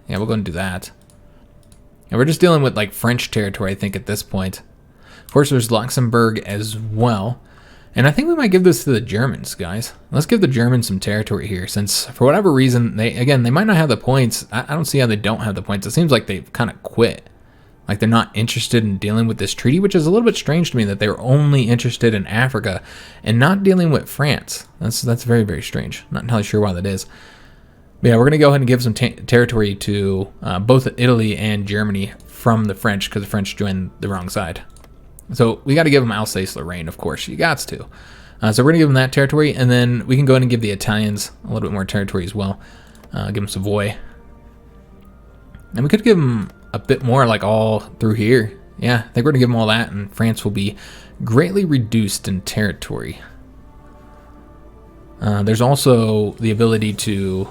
Yeah, we'll go and do that. And we're just dealing with like French territory, I think, at this point. Of course, there's Luxembourg as well. And I think we might give this to the Germans, guys. Let's give the Germans some territory here, since for whatever reason, they might not have the points. I don't see how they don't have the points. It seems like they've kind of quit. Like they're not interested in dealing with this treaty, which is a little bit strange to me that they were only interested in Africa and not dealing with France. That's very, very strange. Not entirely sure why that is. But yeah, we're going to go ahead and give some territory to both Italy and Germany from the French, because the French joined the wrong side. So we got to give them Alsace-Lorraine, of course. You got to. So we're going to give them that territory, and then we can go ahead and give the Italians a little bit more territory as well. Give them Savoy. And we could give them a bit more, like all through here. Yeah, I think we're going to give them all that, and France will be greatly reduced in territory. There's also the ability to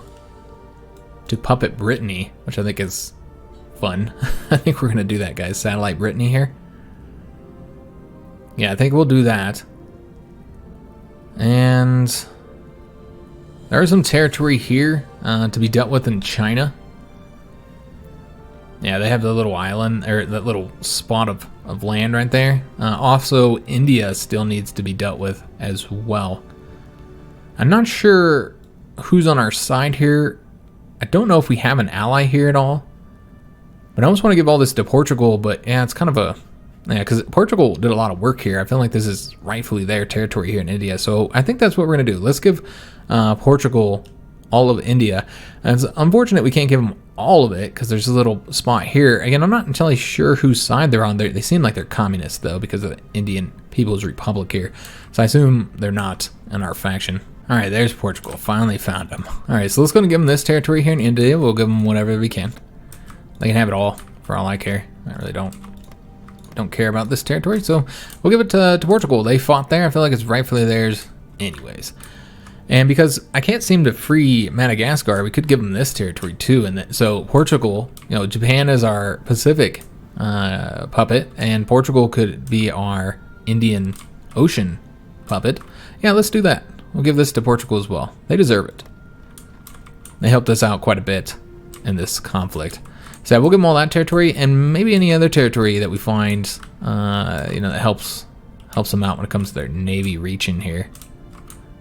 puppet Brittany, which I think is fun. I think we're going to do that, guys. Satellite Brittany here. Yeah, I think we'll do that. And there is some territory here to be dealt with in China. Yeah, they have the little island, or that little spot of land right there. Also, India still needs to be dealt with as well. I'm not sure who's on our side here. I don't know if we have an ally here at all. But I almost want to give all this to Portugal, but yeah, it's kind of a... Yeah, because Portugal did a lot of work here. I feel like this is rightfully their territory here in India. So I think that's what we're going to do. Let's give Portugal all of India. And it's unfortunate we can't give them all of it because there's a little spot here. Again, I'm not entirely sure whose side they're on. They seem like they're communists, though, because of the Indian People's Republic here. So I assume they're not in our faction. All right, there's Portugal. Finally found them. All right, so let's go and give them this territory here in India. We'll give them whatever we can. They can have it all, for all I care. I really don't care about this territory, so we'll give it to Portugal. They fought there. I feel like it's rightfully theirs anyways. And because I can't seem to free Madagascar, we could give them this territory too. And so Portugal, Japan is our Pacific puppet, and Portugal could be our Indian Ocean puppet. Yeah, let's do that. We'll give this to Portugal as well. They deserve it. They helped us out quite a bit in this conflict. So we'll give them all that territory, and maybe any other territory that we find, that helps them out when it comes to their navy reach in here.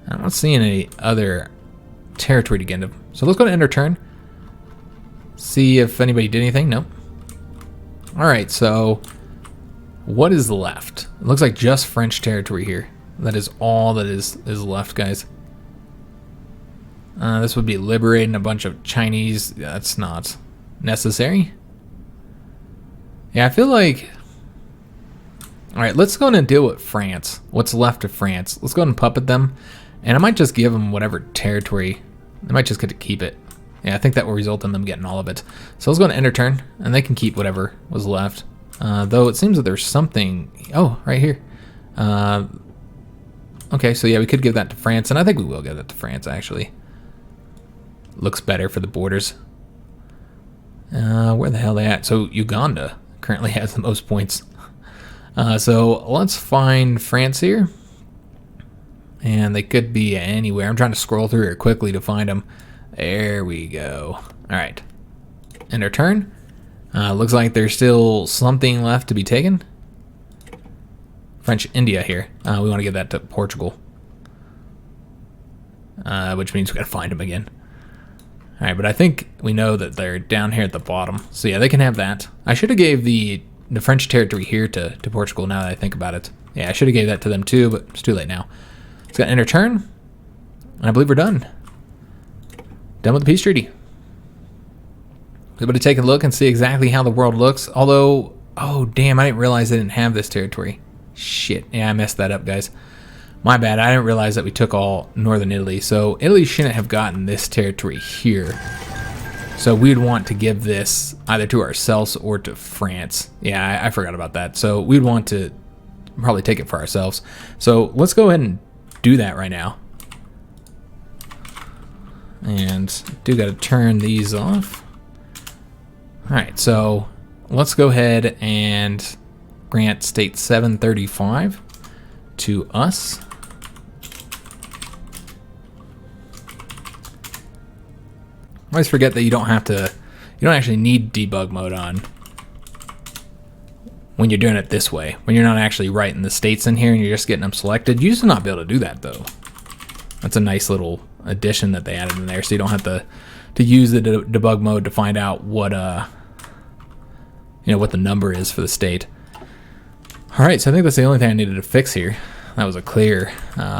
I'm not seeing any other territory to get them. So let's go to end our turn. See if anybody did anything. Nope. All right. So what is left? It looks like just French territory here. That is all that is left, guys. This would be liberating a bunch of Chinese. That's not necessary. Yeah, I feel like... Alright, let's go and deal with France. What's left of France. Let's go and puppet them. And I might just give them whatever territory. They might just get to keep it. Yeah, I think that will result in them getting all of it. So let's go and end our turn. And they can keep whatever was left. Though it seems that there's something... Oh, right here. Okay, so yeah, we could give that to France. And I think we will give that to France, actually. Looks better for the borders. Where the hell are they at? So Uganda currently has the most points. So let's find France here. And they could be anywhere. I'm trying to scroll through here quickly to find them. There we go. All right. End our turn. Looks like there's still something left to be taken. French India here. We want to give that to Portugal. Which means we got to find them again. All right, but I think we know that they're down here at the bottom. So yeah, they can have that. I should have gave the French territory here to Portugal now that I think about it. Yeah, I should have gave that to them too, but it's too late now. It's got to end our turn. And I believe we're done. Done with the peace treaty. Able to take a look and see exactly how the world looks. Although, oh damn, I didn't realize I didn't have this territory. Shit, yeah, I messed that up, guys. My bad, I didn't realize that we took all northern Italy. So Italy shouldn't have gotten this territory here. So we'd want to give this either to ourselves or to France. Yeah, I forgot about that. So we'd want to probably take it for ourselves. So let's go ahead and do that right now. And do got to turn these off. All right, so let's go ahead and grant state 735. to us. I always forget that you don't actually need debug mode on when you're doing it this way. When you're not actually writing the states in here and you're just getting them selected. You used to not be able to do that though. That's a nice little addition that they added in there, so you don't have to use the debug mode to find out what what the number is for the state. All right, so I think that's the only thing I needed to fix here. That was a clear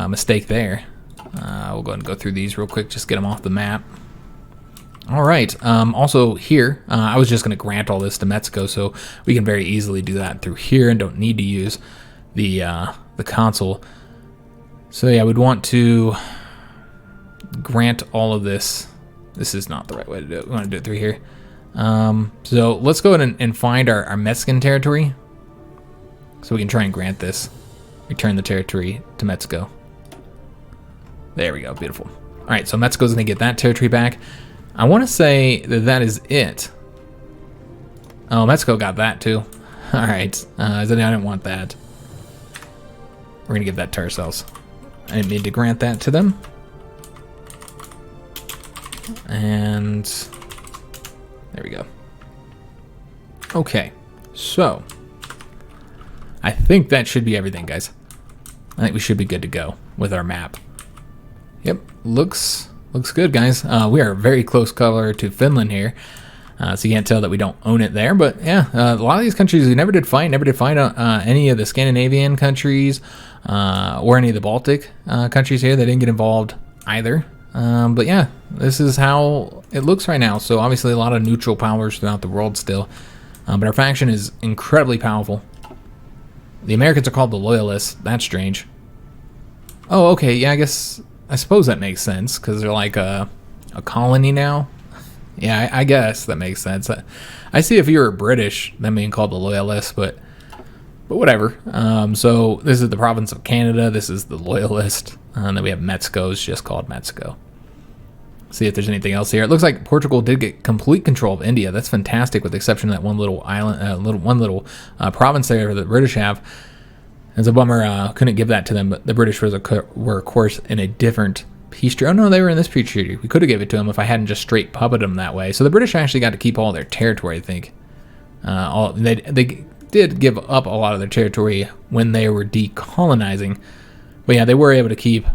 mistake there. We'll go ahead and go through these real quick, just get them off the map. All right, also here, I was just gonna grant all this to Mexico, so we can very easily do that through here and don't need to use the console. So yeah, we'd want to grant all of this. This is not the right way to do it. We want to do it through here. So let's go ahead and find our Mexican territory so we can try and grant this. Return the territory to Mexico. There we go, beautiful. All right, so Mexico's gonna get that territory back. I want to say that is it. Oh, Mexico got that too. All right, I didn't want that. We're gonna give that to ourselves. I didn't need to grant that to them. And there we go. Okay, so I think that should be everything, guys. I think we should be good to go with our map. Yep, looks good, guys. We are very close color to Finland here, so you can't tell that we don't own it there. But yeah, a lot of these countries we never did find any of the Scandinavian countries or any of the Baltic countries here. They didn't get involved either. But yeah, this is how it looks right now. So obviously a lot of neutral powers throughout the world still, but our faction is incredibly powerful. The Americans are called the Loyalists. That's strange. Oh, okay. Yeah, I suppose that makes sense because they're like a colony now. Yeah, I guess that makes sense. I see if you were British, them being called the Loyalists, but whatever. So this is the province of Canada. This is the Loyalist. And then we have Mexico, is just called Mexico. See if there's anything else here. It looks like Portugal did get complete control of India. That's fantastic, with the exception of that one little island, one little province there that the British have. It's a bummer, couldn't give that to them, but the British were of course in a different peace treaty. Oh no, they were in this peace treaty. We could have given it to them if I hadn't just straight puppeted them that way. So the British actually got to keep all their territory, I think. They did give up a lot of their territory when they were decolonizing. But yeah, they were able to keep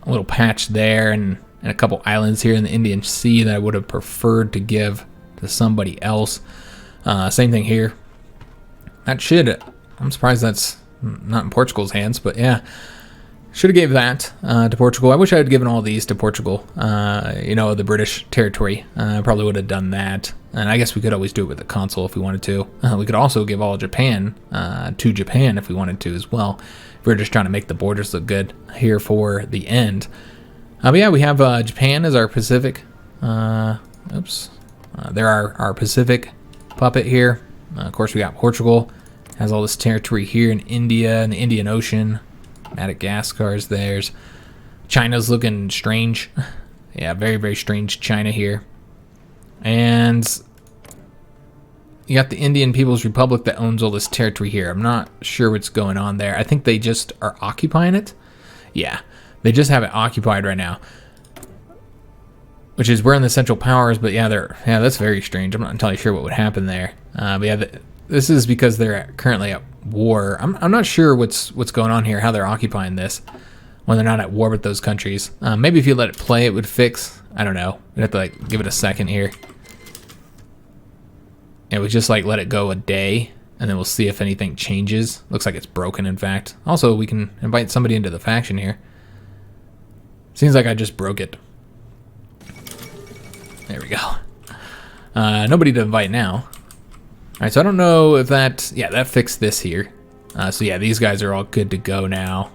a little patch there and a couple islands here in the Indian Sea that I would have preferred to give to somebody else. Same thing here. I'm surprised that's not in Portugal's hands, but yeah. Should have gave that to Portugal. I wish I had given all these to Portugal. The British territory. I probably would have done that. And I guess we could always do it with the consul if we wanted to. We could also give all Japan to Japan if we wanted to as well. If we were just trying to make the borders look good here for the end. But yeah, we have Japan as our Pacific. They're our Pacific puppet here. Of course, we got Portugal. Has all this territory here in India and the Indian Ocean. Madagascar's theirs. China's looking strange. Yeah, very, very strange China here. And you got the Indian People's Republic that owns all this territory here. I'm not sure what's going on there. I think they just are occupying it. Yeah, they just have it occupied right now. Which is, we're in the Central Powers, but yeah, that's very strange. I'm not entirely sure what would happen there. But yeah, this is because they're currently at war. I'm not sure what's going on here, how they're occupying this when they're not at war with those countries. Maybe if you let it play, it would fix. I don't know. We'd have to give it a second here. And we just let it go a day, and then we'll see if anything changes. Looks like it's broken, in fact. Also, we can invite somebody into the faction here. Seems like I just broke it. There we go. Nobody to invite now. All right, so I don't know if that fixed this here. So yeah, these guys are all good to go now.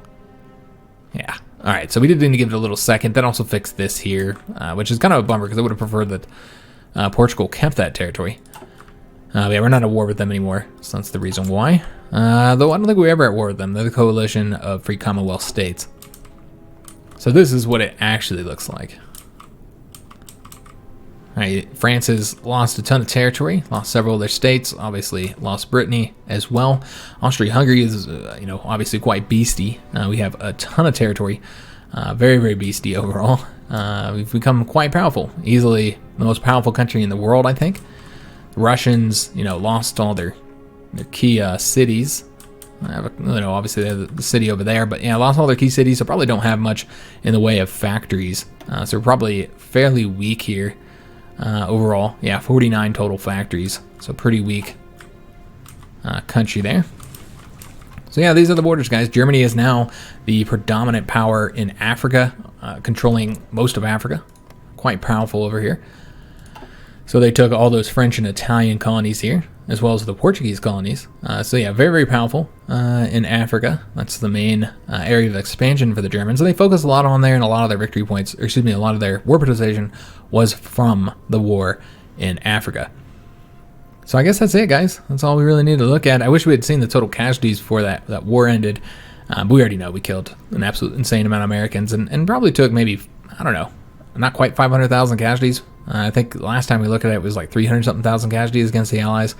Yeah. All right, so we did need to give it a little second. That also fixed this here, which is kind of a bummer because I would have preferred that Portugal kept that territory. Yeah, we're not at war with them anymore, so that's the reason why. Though I don't think we're ever at war with them. They're the coalition of free Commonwealth states. So this is what it actually looks like. Right, France has lost a ton of territory, lost several of their states, obviously lost Brittany as well. Austria Hungary is, obviously quite beastie. We have a ton of territory, very, very beastie overall. We've become quite powerful, easily the most powerful country in the world, I think. The Russians, lost all their key cities. Obviously they have the city over there, but yeah, lost all their key cities, so probably don't have much in the way of factories. So we're probably fairly weak here. Overall, yeah, 49 total factories, so pretty weak country there. So yeah, these are the borders, guys. Germany is now the predominant power in Africa, controlling most of Africa. Quite powerful over here. So they took all those French and Italian colonies here, as well as the Portuguese colonies. So yeah, very, very powerful in Africa. That's the main area of expansion for the Germans. And they focused a lot on there, and a lot of their victory points, or excuse me, a lot of their war participation was from the war in Africa. So I guess that's it, guys. That's all we really need to look at. I wish we had seen the total casualties before that war ended. But we already know we killed an absolute insane amount of Americans, and probably took maybe, I don't know, not quite 500,000 casualties. I think last time we looked at it was like 300-something thousand casualties against the Allies.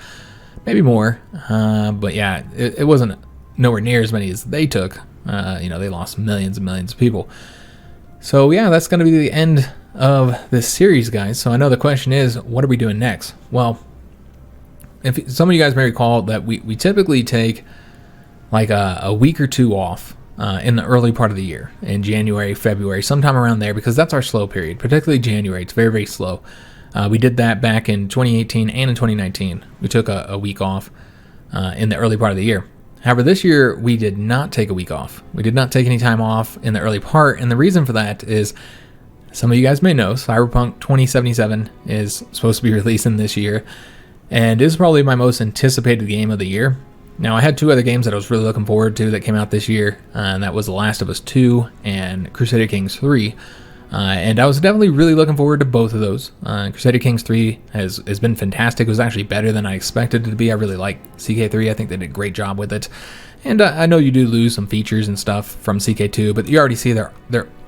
Maybe more. But yeah, it wasn't nowhere near as many as they took. They lost millions and millions of people. So yeah, that's going to be the end of this series, guys. So I know the question is, what are we doing next? Well, if some of you guys may recall that we typically take like a week or two off in the early part of the year, in January, February, sometime around there, because that's our slow period, particularly January. It's very, very slow. We did that back in 2018 and in 2019. We took a week off in the early part of the year. However, this year we did not take a week off. We did not take any time off in the early part, and the reason for that is, some of you guys may know, Cyberpunk 2077 is supposed to be releasing this year, and is probably my most anticipated game of the year. Now, I had two other games that I was really looking forward to that came out this year, and that was The Last of Us 2 and Crusader Kings 3. And I was definitely really looking forward to both of those. Crusader Kings 3 has been fantastic. It was actually better than I expected it to be. I really like CK3. I think they did a great job with it. And I know you do lose some features and stuff from CK2, but you already see they're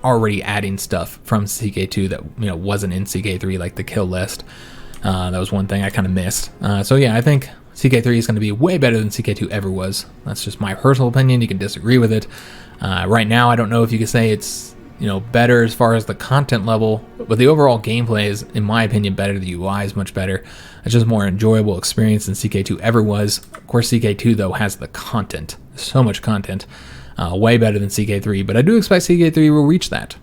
already adding stuff from CK2 that wasn't in CK3, like the kill list. That was one thing I kind of missed. So yeah, I think CK3 is going to be way better than CK2 ever was. That's just my personal opinion. You can disagree with it. Right now, I don't know if you could say it's better as far as the content level, but the overall gameplay is, in my opinion, better. The UI is much better. It's just a more enjoyable experience than CK2 ever was. Of course, CK2 though has the content, so much content, way better than CK3. But I do expect CK3 will reach that.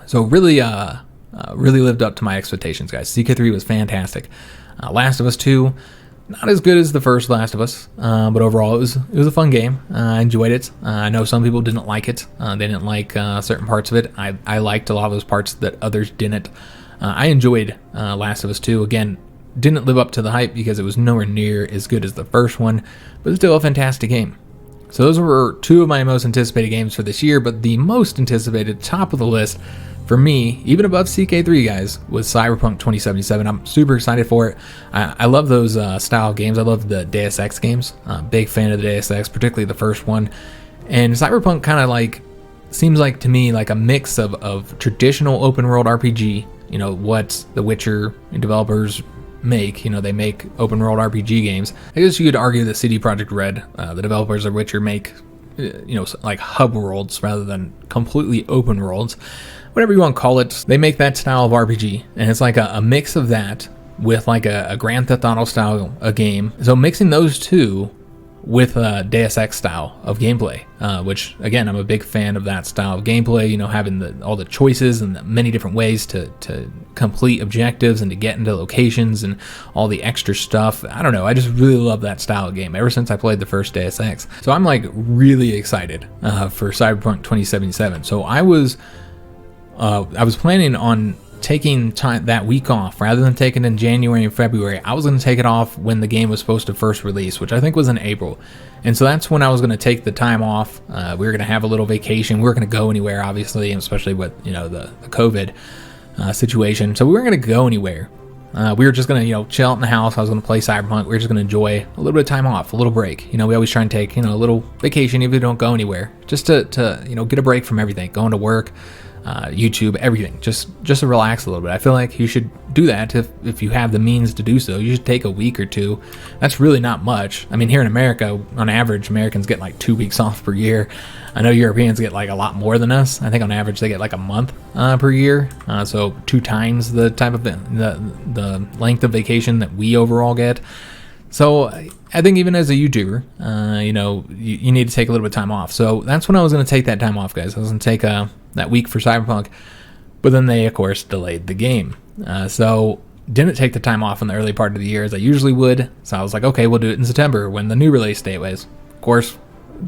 So really lived up to my expectations, guys. CK3 was fantastic. Last of Us 2. Not as good as the first Last of Us, but overall it was a fun game. I enjoyed it. I know some people didn't like it. They didn't like certain parts of it. I liked a lot of those parts that others didn't. I enjoyed Last of Us 2. Again, didn't live up to the hype because it was nowhere near as good as the first one, but still a fantastic game. So those were two of my most anticipated games for this year, but the most anticipated, top of the list, for me, even above CK3, guys, was Cyberpunk 2077. I'm super excited for it. I love those style of games. I love the Deus Ex games. Big fan of the Deus Ex, particularly the first one. And Cyberpunk kind of seems like to me like a mix of traditional open world RPG, what the Witcher developers make. They make open world RPG games. I guess you could argue that CD Projekt Red, the developers of Witcher, make like hub worlds rather than completely open worlds. Whatever you want to call it, they make that style of RPG, and it's like a mix of that with like a Grand Theft Auto style a game. So mixing those two with a Deus Ex style of gameplay, which again, I'm a big fan of that style of gameplay, having all the choices and the many different ways to complete objectives and to get into locations and all the extra stuff. I don't know, I just really love that style of game ever since I played the first Deus Ex. So I'm like really excited for Cyberpunk 2077. So I was planning on taking that week off rather than taking it in January and February. I was going to take it off when the game was supposed to first release, which I think was in April. And so that's when I was going to take the time off. We were going to have a little vacation. We weren't going to go anywhere, obviously, especially with the COVID situation. So we weren't going to go anywhere. We were just going to chill out in the house. I was going to play Cyberpunk. We were just going to enjoy a little bit of time off, a little break. We always try and take a little vacation even if we don't go anywhere, just to get a break from everything, going to work. YouTube, everything, just to relax a little bit. I feel like you should do that if you have the means to do so. You should take a week or two. That's really not much. I mean, here in America, on average, Americans get like 2 weeks off per year. I know Europeans get like a lot more than us. I think on average they get like a month per year, so 2 times the type of the length of vacation that we overall get. So I think even as a YouTuber, you know, you need to take a little bit of time off. So that's when I was going to take that time off, guys. I was going to take that week for Cyberpunk, but then they, of course, delayed the game. So didn't take the time off in the early part of the year as I usually would. So I was like, okay, we'll do it in September when the new release date was. Of course,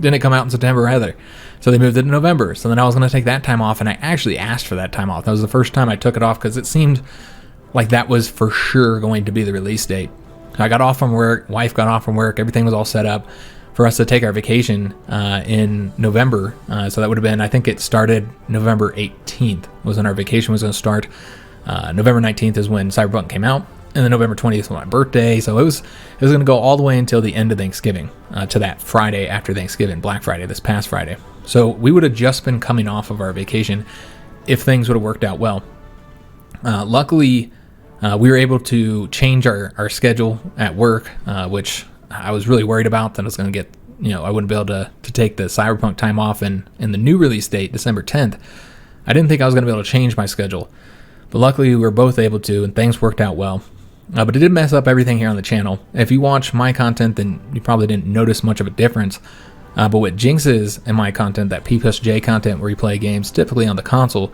didn't come out in September either. So they moved it to November. So then I was going to take that time off, and I actually asked for that time off. That was the first time I took it off because it seemed like that was for sure going to be the release date. I got off from work, wife got off from work, everything was all set up for us to take our vacation in November. So that would have been, I think it started November 18th was when our vacation was going to start. November 19th is when Cyberpunk came out, and then November 20th was my birthday. So it was going to go all the way until the end of Thanksgiving, to that Friday after Thanksgiving, Black Friday, this past Friday. So we would have just been coming off of our vacation if things would have worked out well. Luckily, we were able to change our schedule at work, which I was really worried about that I was going to get, you know, I wouldn't be able to take the Cyberpunk time off in the new release date, December 10th. I didn't think I was going to be able to change my schedule, but luckily we were both able to, and things worked out well. But it did mess up everything here on the channel. If you watch my content, then you probably didn't notice much of a difference. But what HiJynx is in my content, that P+J content where you play games typically on the console,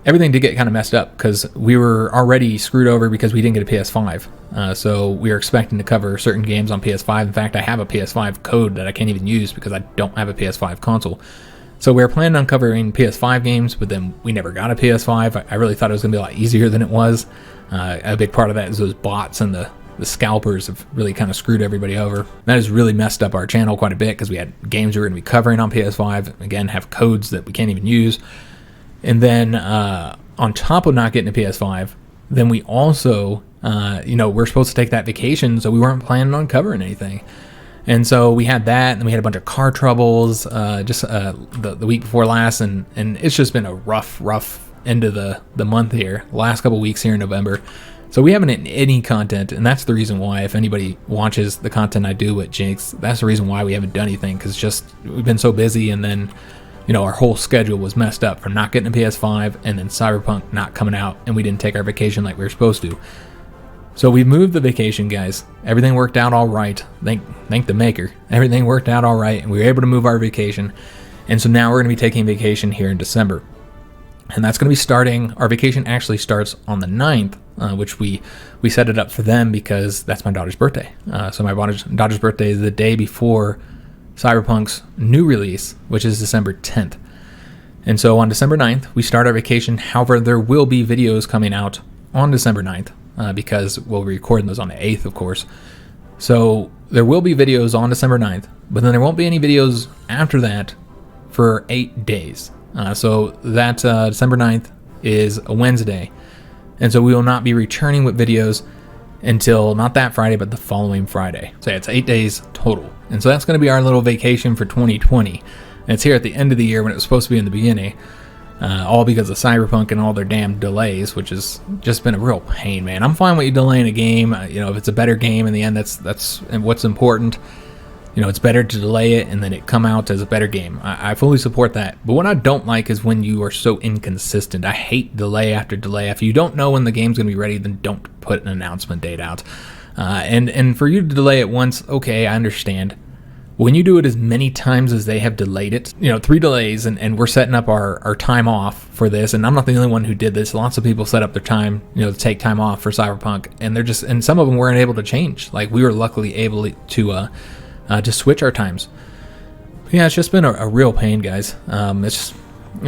everything did get kind of messed up because we were already screwed over because we didn't get a PS5. So we were expecting to cover certain games on PS5. In fact, I have a PS5 code that I can't even use because I don't have a PS5 console. So we were planning on covering PS5 games, but then we never got a PS5. I really thought it was going to be a lot easier than it was. A big part of that is those bots and the scalpers have really kind of screwed everybody over. That has really messed up our channel quite a bit because we had games we were going to be covering on PS5. Again, have codes that we can't even use. And then on top of not getting a PS5, then we also, you know, we're supposed to take that vacation, so we weren't planning on covering anything. And so we had that, and then we had a bunch of car troubles just the week before last, and it's just been a rough end of the month here, the last couple weeks here in November. So we haven't had any content, and that's the reason why, if anybody watches the content I do with HiJynx, that's the reason why we haven't done anything, because just we've been so busy, and then, you know, our whole schedule was messed up from not getting a PS5 and then Cyberpunk not coming out, and we didn't take our vacation like we were supposed to. So we moved the vacation, guys. Everything worked out all right. Thank the maker. Everything worked out all right, and we were able to move our vacation. And so now we're going to be taking vacation here in December. And that's going to be starting, our vacation actually starts on the 9th, which we set it up for them because that's my daughter's birthday. So my daughter's birthday is the day before Cyberpunk's new release, which is December 10th. And so on December 9th, we start our vacation. However, there will be videos coming out on December 9th because we'll be recording those on the 8th, of course. So there will be videos on December 9th, but then there won't be any videos after that for 8 days. So that December 9th is a Wednesday. And so we will not be returning with videos until not that Friday, but the following Friday. So yeah, it's 8 days total. And so that's going to be our little vacation for 2020. And it's here at the end of the year when it was supposed to be in the beginning. All because of Cyberpunk and all their damn delays, which has just been a real pain, man. I'm fine with you delaying a game. You know, if it's a better game in the end, that's what's important. You know, it's better to delay it and then it come out as a better game. I fully support that. But what I don't like is when you are so inconsistent. I hate delay after delay. If you don't know when the game's going to be ready, then don't put an announcement date out. And for you to delay it once, okay, I understand. When you do it as many times as they have delayed it, you know, 3 delays, and we're setting up our time off for this, and I'm not the only one who did this. Lots of people set up their time, you know, to take time off for Cyberpunk, and they're just, and some of them weren't able to change. Like, we were luckily able to switch our times. Yeah, it's just been a real pain, guys. It's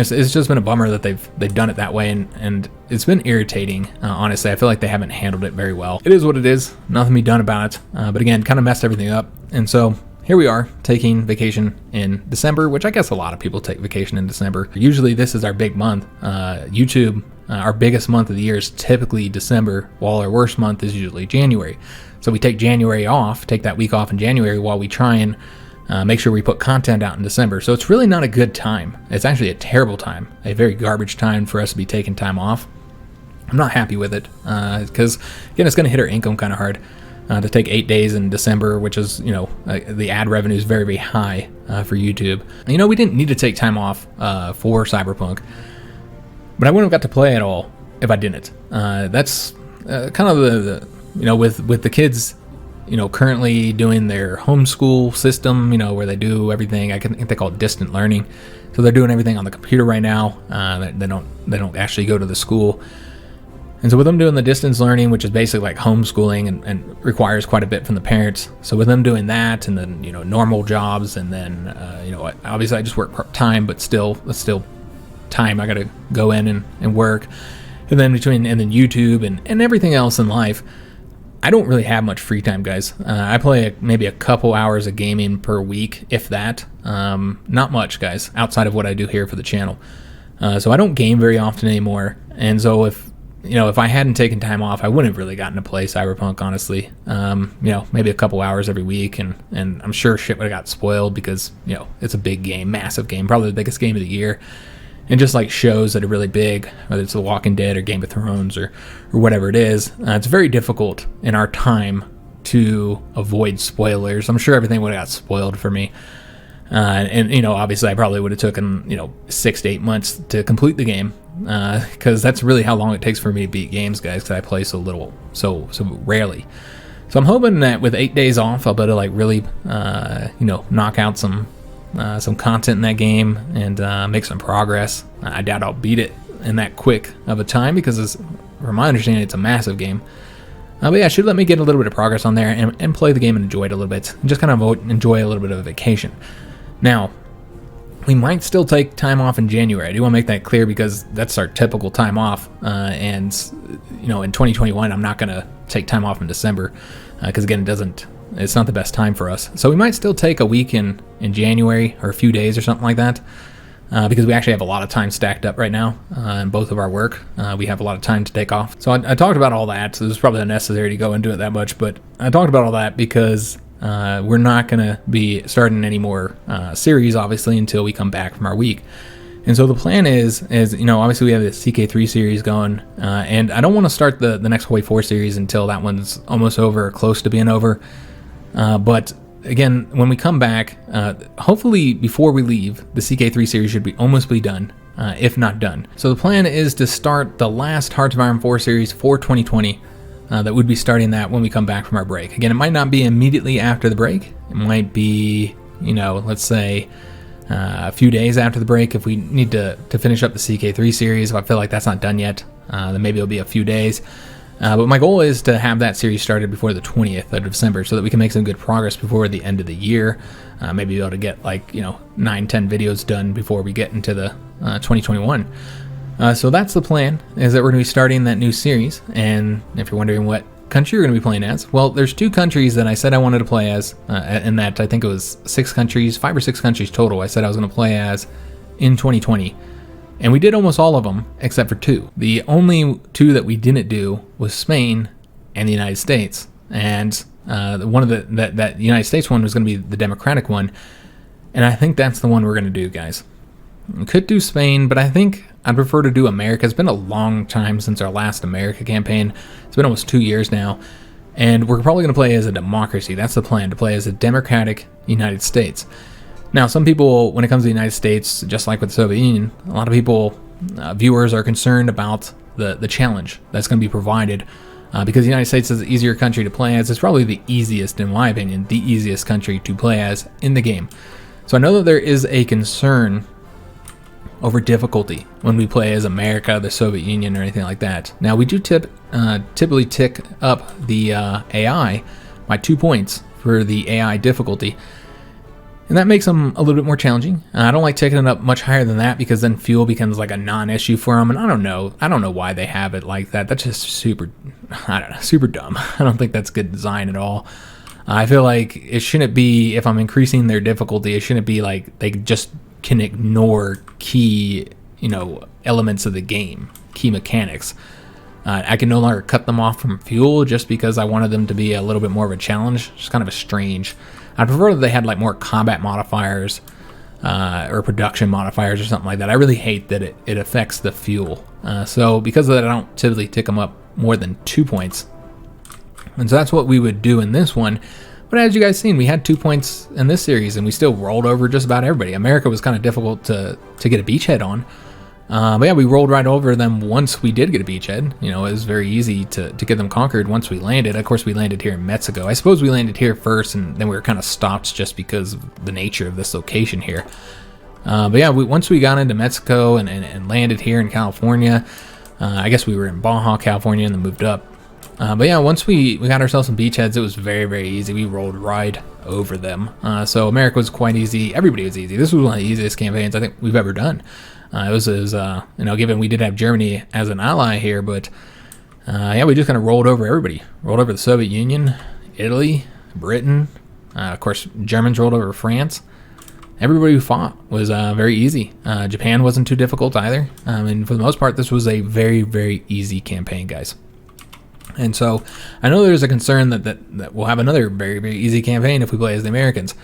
just been a bummer that they've done it that way, and it's been irritating. Honestly, I feel like they haven't handled it very well. It is what it is. Nothing to be done about it. But again, kind of messed everything up, and so here we are taking vacation in December, which I guess a lot of people take vacation in December. Usually this is our big month. YouTube, our biggest month of the year is typically December, while our worst month is usually January. So we take January off, take that week off in January while we try and make sure we put content out in December. So it's really not a good time. It's actually a terrible time, a very garbage time for us to be taking time off. I'm not happy with it because, again, it's going to hit our income kind of hard to take 8 days in December, which is, the ad revenue is very, very high for YouTube. We didn't need to take time off for Cyberpunk, but I wouldn't have got to play at all if I didn't. That's kind of the with the kids, currently doing their homeschool system, where they do everything. I think they call it distant learning. So they're doing everything on the computer right now. They don't actually go to the school. And so with them doing the distance learning, which is basically like homeschooling and requires quite a bit from the parents. So with them doing that, and then, normal jobs, and then, obviously I just work part-time, but that's still time I got to go in and work. And then YouTube and everything else in life, I don't really have much free time, guys. I play maybe a couple hours of gaming per week, if that. Not much, guys, outside of what I do here for the channel. So I don't game very often anymore. And so if I hadn't taken time off, I wouldn't have really gotten to play Cyberpunk, honestly. Maybe a couple hours every week, and I'm sure shit would have got spoiled because, it's a big game, massive game, probably the biggest game of the year. And just like shows that are really big, whether it's The Walking Dead or Game of Thrones or whatever it is, it's very difficult in our time to avoid spoilers. I'm sure everything would have got spoiled for me. Obviously I probably would have taken, 6 to 8 months to complete the game, because that's really how long it takes for me to beat games, guys, because I play so rarely. So I'm hoping that with 8 days off, I'll be able to really, knock out some content in that game and make some progress. I doubt I'll beat it in that quick of a time because, from my understanding, it's a massive game. But yeah, it should let me get a little bit of progress on there and play the game and enjoy it a little bit. And just kind of enjoy a little bit of a vacation. Now, we might still take time off in January. I do want to make that clear because that's our typical time off. In 2021, I'm not going to take time off in December because, again, it's not the best time for us. So we might still take a week in January or a few days or something like that because we actually have a lot of time stacked up right now in both of our work. We have a lot of time to take off. So I talked about all that. So it's probably unnecessary to go into it that much, but I talked about all that because we're not going to be starting any more series, obviously, until we come back from our week. And so the plan is obviously we have the CK3 series going, and I don't want to start the next HOI4 series until that one's almost over or close to being over. But again, when we come back, hopefully before we leave, the CK3 series should almost be done, if not done. So the plan is to start the last Hearts of Iron 4 series for 2020. That would be starting that when we come back from our break. Again, it might not be immediately after the break. It might be, let's say a few days after the break if we need to finish up the CK3 series. If I feel like that's not done yet, then maybe it'll be a few days. But my goal is to have that series started before the 20th of December so that we can make some good progress before the end of the year. Maybe be able to get 9-10 videos done before we get into the 2021. So that's the plan, is that we're going to be starting that new series. And if you're wondering what country you're going to be playing as, well, there's 2 countries that I said I wanted to play as, and that I think it was 5 or 6 countries total I said I was going to play as in 2020. And we did almost all of them except for 2. The only 2 that we didn't do was Spain and the United States. And one of that United States one was going to be the Democratic one. And I think that's the one we're going to do, guys. We could do Spain, but I think I'd prefer to do America. It's been a long time since our last America campaign. It's been almost 2 years now. And we're probably going to play as a democracy. That's the plan, to play as a democratic United States. Now, some people, when it comes to the United States, just like with the Soviet Union, a lot of people, viewers, are concerned about the challenge that's going to be provided because the United States is an easier country to play as. It's probably the easiest, in my opinion, the easiest country to play as in the game. So I know that there is a concern over difficulty when we play as America, the Soviet Union, or anything like that. Now, we do typically tick up the AI by 2 points for the AI difficulty. And that makes them a little bit more challenging. I don't like taking it up much higher than that because then fuel becomes like a non-issue for them. And I don't know why they have it like that. That's just super dumb. I don't think that's good design at all. I feel like it shouldn't be, if I'm increasing their difficulty, it shouldn't be like they just can ignore key, elements of the game, key mechanics. I can no longer cut them off from fuel just because I wanted them to be a little bit more of a challenge. It's kind of a strange I prefer that they had like more combat modifiers or production modifiers or something like that. I really hate that it affects the fuel. So because of that, I don't typically tick them up more than 2 points. And so that's what we would do in this one. But as you guys seen, we had 2 points in this series, and we still rolled over just about everybody. America was kind of difficult to get a beachhead on. But yeah, we rolled right over them once we did get a beachhead. You know, it was very easy to get them conquered once we landed. Of course, we landed here in Mexico. I suppose we landed here first, and then we were kind of stopped just because of the nature of this location here. But yeah, once we got into Mexico and landed here in California, I guess we were in Baja, California, and then moved up. But yeah, once we got ourselves some beachheads, it was very, very easy. We rolled right over them. So America was quite easy. Everybody was easy. This was one of the easiest campaigns I think we've ever done. It was you know, given we did have Germany as an ally here, but yeah, we just kind of rolled over everybody. Rolled over the Soviet Union, Italy, Britain. Of course, Germans rolled over France. Everybody who fought was very easy. Japan wasn't too difficult either. And for the most part, this was a very, very easy campaign, guys. And so I know there's a concern that we'll have another very, very easy campaign if we play as the Americans.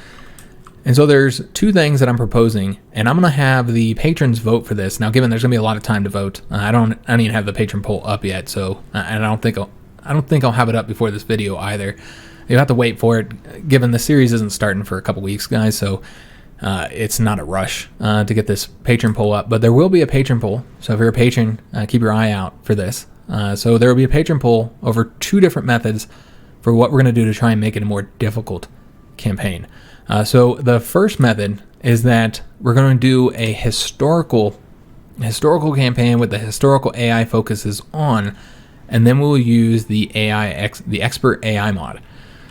And so there's two things that I'm proposing, and I'm going to have the patrons vote for this. Now, given there's going to be a lot of time to vote, I don't even have the patron poll up yet, so and I don't think I'll have it up before this video either. You'll have to wait for it, given the series isn't starting for a couple weeks, guys. So it's not a rush to get this patron poll up, but there will be a patron poll. So if you're a patron, keep your eye out for this. So there will be a patron poll over two different methods for what we're going to do to try and make it a more difficult campaign. So the first method is that we're going to do a historical campaign with the historical AI focuses on, and then we'll use the expert AI mod.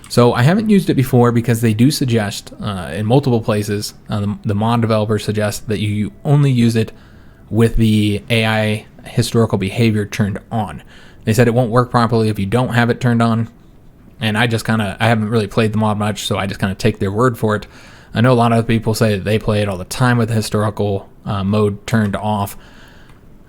So I haven't used it before because they do suggest in multiple places, the mod developers suggest that you only use it with the AI historical behavior turned on. They said it won't work properly if you don't have it turned on. And I haven't really played the mod much, so I just kind of take their word for it. I know a lot of people say that they play it all the time with the historical mode turned off.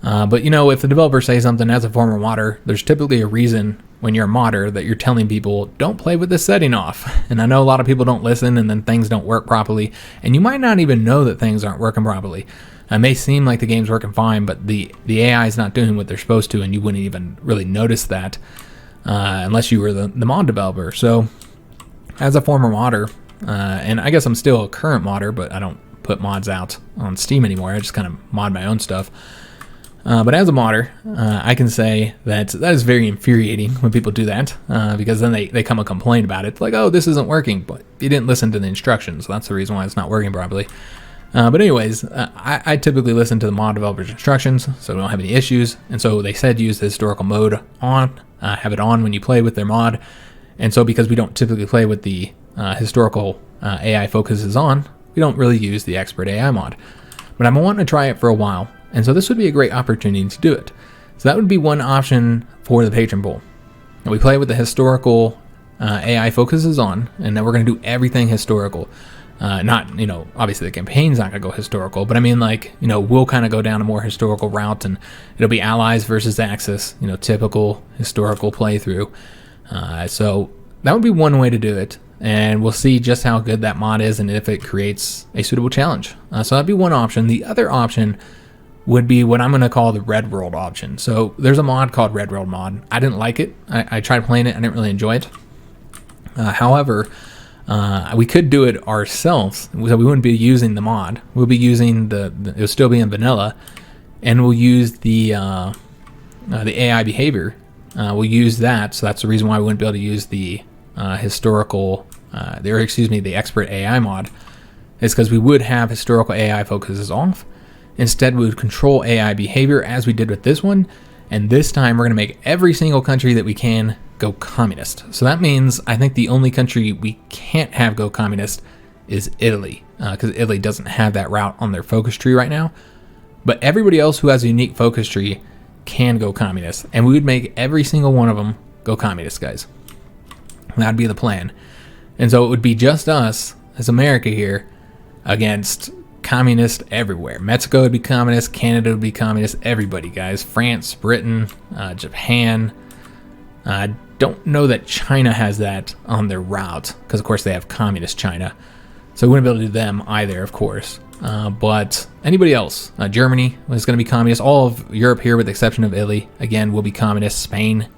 But you know, if the developers say something as a former modder, there's typically a reason when you're a modder that you're telling people, don't play with this setting off. And I know a lot of people don't listen, and then things don't work properly. And you might not even know that things aren't working properly. It may seem like the game's working fine, but the AI is not doing what they're supposed to, and you wouldn't even really notice that unless you were the mod developer. So as a former modder, and I guess I'm still a current modder, but I don't put mods out on Steam anymore. I just kind of mod my own stuff. But as a modder, I can say that is very infuriating when people do that, because then they come and complain about it. Like, oh, this isn't working, but you didn't listen to the instructions. So that's the reason why it's not working properly. But anyways, I typically listen to the mod developer's instructions, so we don't have any issues. And so they said use the historical mode on, have it on when you play with their mod. And so because we don't typically play with the historical AI focuses on, we don't really use the expert AI mod. But I'm wanting to try it for a while, and so this would be a great opportunity to do it. So that would be one option for the patron poll. And we play with the historical AI focuses on, and then we're going to do everything historical. Not, you know, obviously the campaign's not going to go historical, but I mean, like, you know, we'll kind of go down a more historical route, and it'll be allies versus Axis, you know, typical historical playthrough. So that would be one way to do it, and we'll see just how good that mod is and if it creates a suitable challenge. So that'd be one option. The other option would be what I'm going to call the Red World option. So there's a mod called Red World mod. I didn't like it. I tried playing it. I didn't really enjoy it. However, we could do it ourselves, so we wouldn't be using the mod. We'll be using it'll still be in vanilla, and we'll use the AI behavior. We'll use that, so that's the reason why we wouldn't be able to use the the expert AI mod, is because we would have historical AI focuses off. Instead, we would control AI behavior as we did with this one, and this time we're going to make every single country that we can go communist. So that means I think the only country we can't have go communist is Italy, because Italy doesn't have that route on their focus tree right now. But everybody else who has a unique focus tree can go communist, and we would make every single one of them go communist, guys. That'd be the plan. And so it would be just us as America here against communist everywhere. Mexico would be communist, Canada would be communist, everybody, guys. France, Britain, Japan, don't know that China has that on their route, because of course they have communist China. So we wouldn't be able to do them either, of course. But anybody else, Germany is going to be communist. All of Europe here, with the exception of Italy, again, will be communist. Spain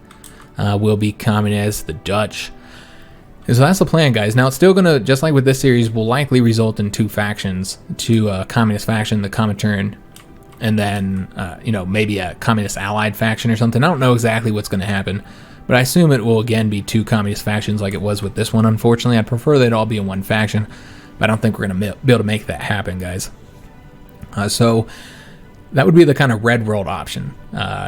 will be communist. The Dutch. So that's the plan, guys. Now, it's still going to, just like with this series, will likely result in two factions. Two communist faction, the Comintern, and then, maybe a communist allied faction or something. I don't know exactly what's going to happen, but I assume it will again be two communist factions like it was with this one, unfortunately. I'd prefer they'd all be in one faction, but I don't think we're going to be able to make that happen, guys. So that would be the kind of red world option.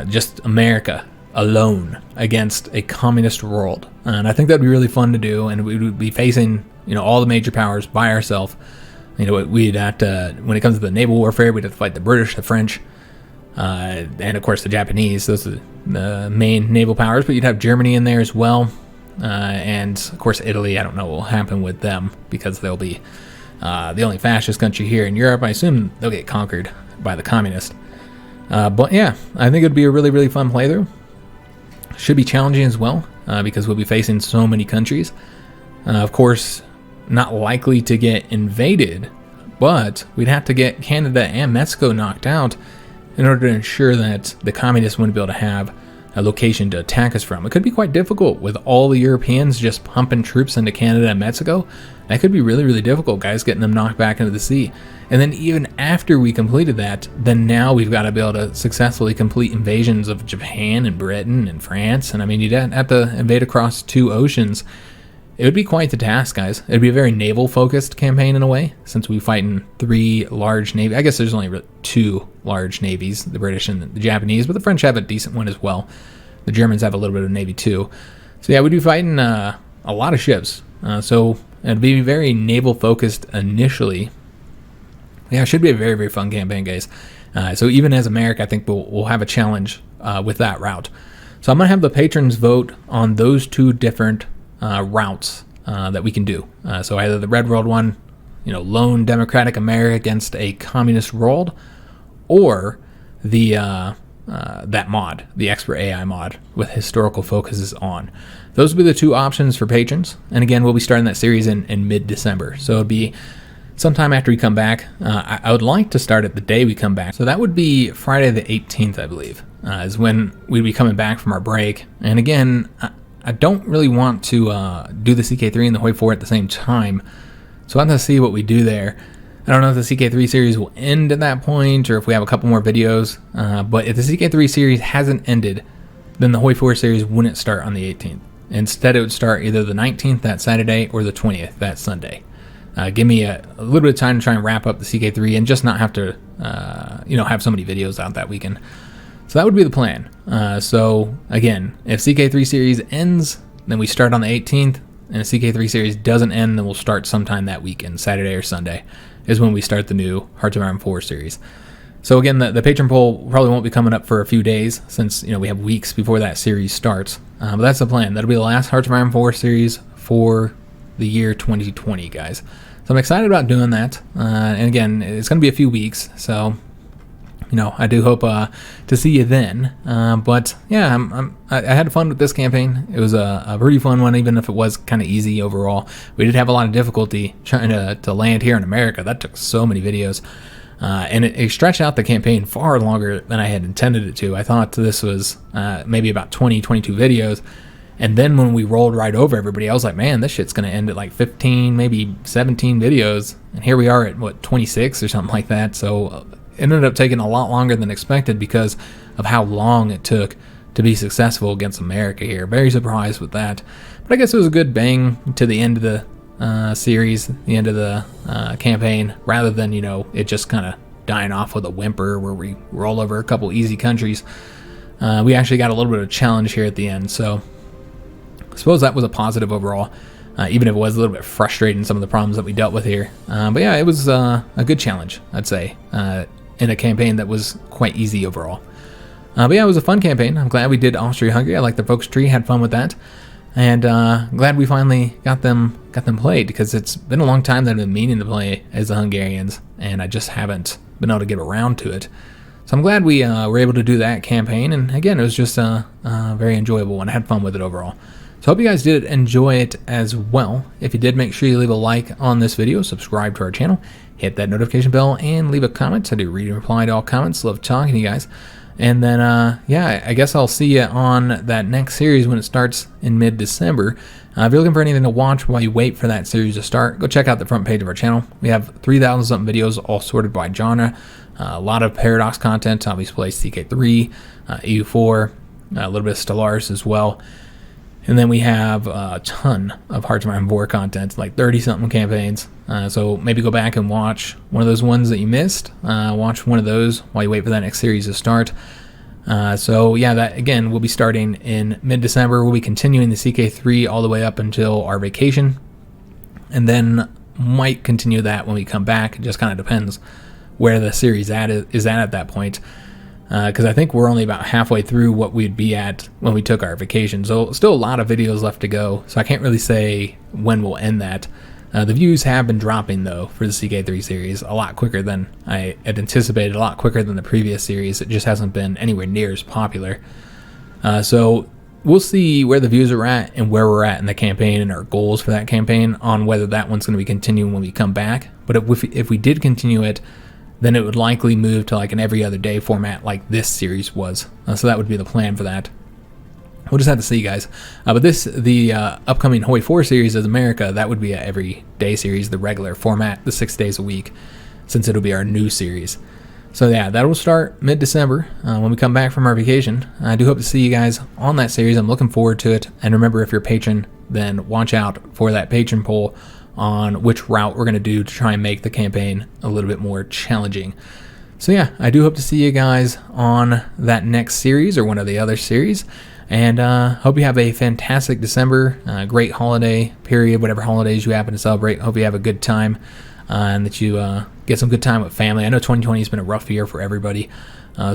Just America alone against a communist world. And I think that'd be really fun to do, and we would be facing, all the major powers by ourselves. We'd have to, when it comes to the naval warfare, we'd have to fight the British, the French, and of course the Japanese. Those are the main naval powers, but you'd have Germany in there as well. And of course Italy, I don't know what will happen with them, because they'll be the only fascist country here in Europe. I assume they'll get conquered by the communists. But yeah, I think it would be a really, really fun playthrough. Should be challenging as well, because we'll be facing so many countries. Of course, not likely to get invaded, but we'd have to get Canada and Mexico knocked out in order to ensure that the communists wouldn't be able to have a location to attack us from. It could be quite difficult with all the Europeans just pumping troops into Canada and Mexico. That could be really, really difficult, guys, getting them knocked back into the sea. And then even after we completed that, then now we've got to be able to successfully complete invasions of Japan and Britain and France. And I mean, you'd have to invade across two oceans. It would be quite the task, guys. It'd be a very naval-focused campaign in a way, since we fight in three large navies. I guess there's only two large navies, the British and the Japanese, but the French have a decent one as well. The Germans have a little bit of navy too. So yeah, we'd be fighting a lot of ships. So it'd be very naval-focused initially. Yeah, it should be a very, very fun campaign, guys. So even as America, I think we'll have a challenge with that route. So I'm going to have the patrons vote on those two different routes that we can do. So either the red world one, lone democratic America against a communist world, or the that mod, the expert AI mod with historical focuses on. Those will be the two options for patrons. And again, we'll be starting that series in mid-December. So it'll be sometime after we come back. I would like to start it the day we come back. So that would be Friday the 18th, I believe, is when we'd be coming back from our break. And again, I don't really want to do the CK3 and the HOI4 at the same time. So I'm going to see what we do there. I don't know if the CK3 series will end at that point, or if we have a couple more videos. But if the CK3 series hasn't ended, then the HOI4 series wouldn't start on the 18th. Instead, it would start either the 19th, that Saturday, or the 20th, that Sunday. Give me a little bit of time to try and wrap up the CK3 and just not have to, have so many videos out that weekend. So that would be the plan. So again, if CK3 series ends, then we start on the 18th, and if CK3 series doesn't end, then we'll start sometime that weekend, Saturday or Sunday, is when we start the new Hearts of Iron 4 series. So again, the patron poll probably won't be coming up for a few days, since we have weeks before that series starts. But that's the plan. That'll be the last Hearts of Iron 4 series for the year 2020, guys. So I'm excited about doing that. And again, it's going to be a few weeks, so I do hope to see you then. But yeah, I had fun with this campaign. It was a pretty fun one, even if it was kind of easy overall. We did have a lot of difficulty trying to land here in America. That took so many videos. And it stretched out the campaign far longer than I had intended it to. I thought this was maybe about 20, 22 videos. And then when we rolled right over everybody, I was like, man, this shit's going to end at like 15, maybe 17 videos. And here we are at, 26 or something like that. So it ended up taking a lot longer than expected because of how long it took to be successful against America here. Very surprised with that. But I guess it was a good bang to the end of the series, the end of the campaign, rather than, it just kind of dying off with a whimper where we roll over a couple easy countries. We actually got a little bit of a challenge here at the end. So I suppose that was a positive overall, even if it was a little bit frustrating, some of the problems that we dealt with here. But yeah, it was a good challenge, I'd say, in a campaign that was quite easy overall. But yeah, it was a fun campaign. I'm glad we did Austria Hungary. I like the Folks Tree, had fun with that. And glad we finally got them played, because it's been a long time that I've been meaning to play as the Hungarians, and I just haven't been able to get around to it. So I'm glad we were able to do that campaign, and again, it was just a very enjoyable one. I had fun with it overall. So I hope you guys did enjoy it as well. If you did, make sure you leave a like on this video, subscribe to our channel, hit that notification bell, and leave a comment. I do read and reply to all comments. Love talking to you guys. And then, yeah, I guess I'll see you on that next series when it starts in mid-December. If you're looking for anything to watch while you wait for that series to start, go check out the front page of our channel. We have 3,000 something videos, all sorted by genre. A lot of Paradox content, obviously play CK3, EU4, a little bit of Stellaris as well. And then we have a ton of Hearts of Iron 4 content, like 30-something campaigns. So maybe go back and watch one of those ones that you missed. Watch one of those while you wait for that next series to start. So yeah, that again will be starting in mid-December. We'll be continuing the CK3 all the way up until our vacation. And then might continue that when we come back. It just kind of depends where the series is at that point. Because I think we're only about halfway through what we'd be at when we took our vacation. So still a lot of videos left to go. So I can't really say when we'll end that. The views have been dropping, though, for the CK3 series a lot quicker than I had anticipated, a lot quicker than the previous series. It just hasn't been anywhere near as popular. So we'll see where the views are at and where we're at in the campaign and our goals for that campaign on whether that one's going to be continuing when we come back. But if we did continue it, then it would likely move to like an every other day format like this series was. So that would be the plan for that. We'll just have to see, guys. But the upcoming HOI4 series of America, that would be an every day series, the regular format, the 6 days a week, since it'll be our new series. So yeah, that will start mid-December when we come back from our vacation. I do hope to see you guys on that series. I'm looking forward to it. And remember, if you're a patron, then watch out for that patron poll on which route we're going to do to try and make the campaign a little bit more challenging. So yeah, I do hope to see you guys on that next series or one of the other series. And hope you have a fantastic December, great holiday period, whatever holidays you happen to celebrate. Hope you have a good time and that you get some good time with family. I know 2020 has been a rough year for everybody.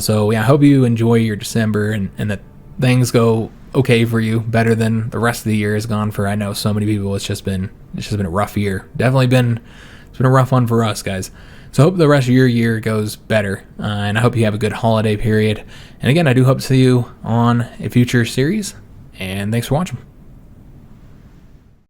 So yeah, I hope you enjoy your December and that things go okay for you, better than the rest of the year has gone for. I know so many people. It's just been a rough year. Definitely it's been a rough one for us, guys. So I hope the rest of your year goes better, and I hope you have a good holiday period. And again, I do hope to see you on a future series, and thanks for watching.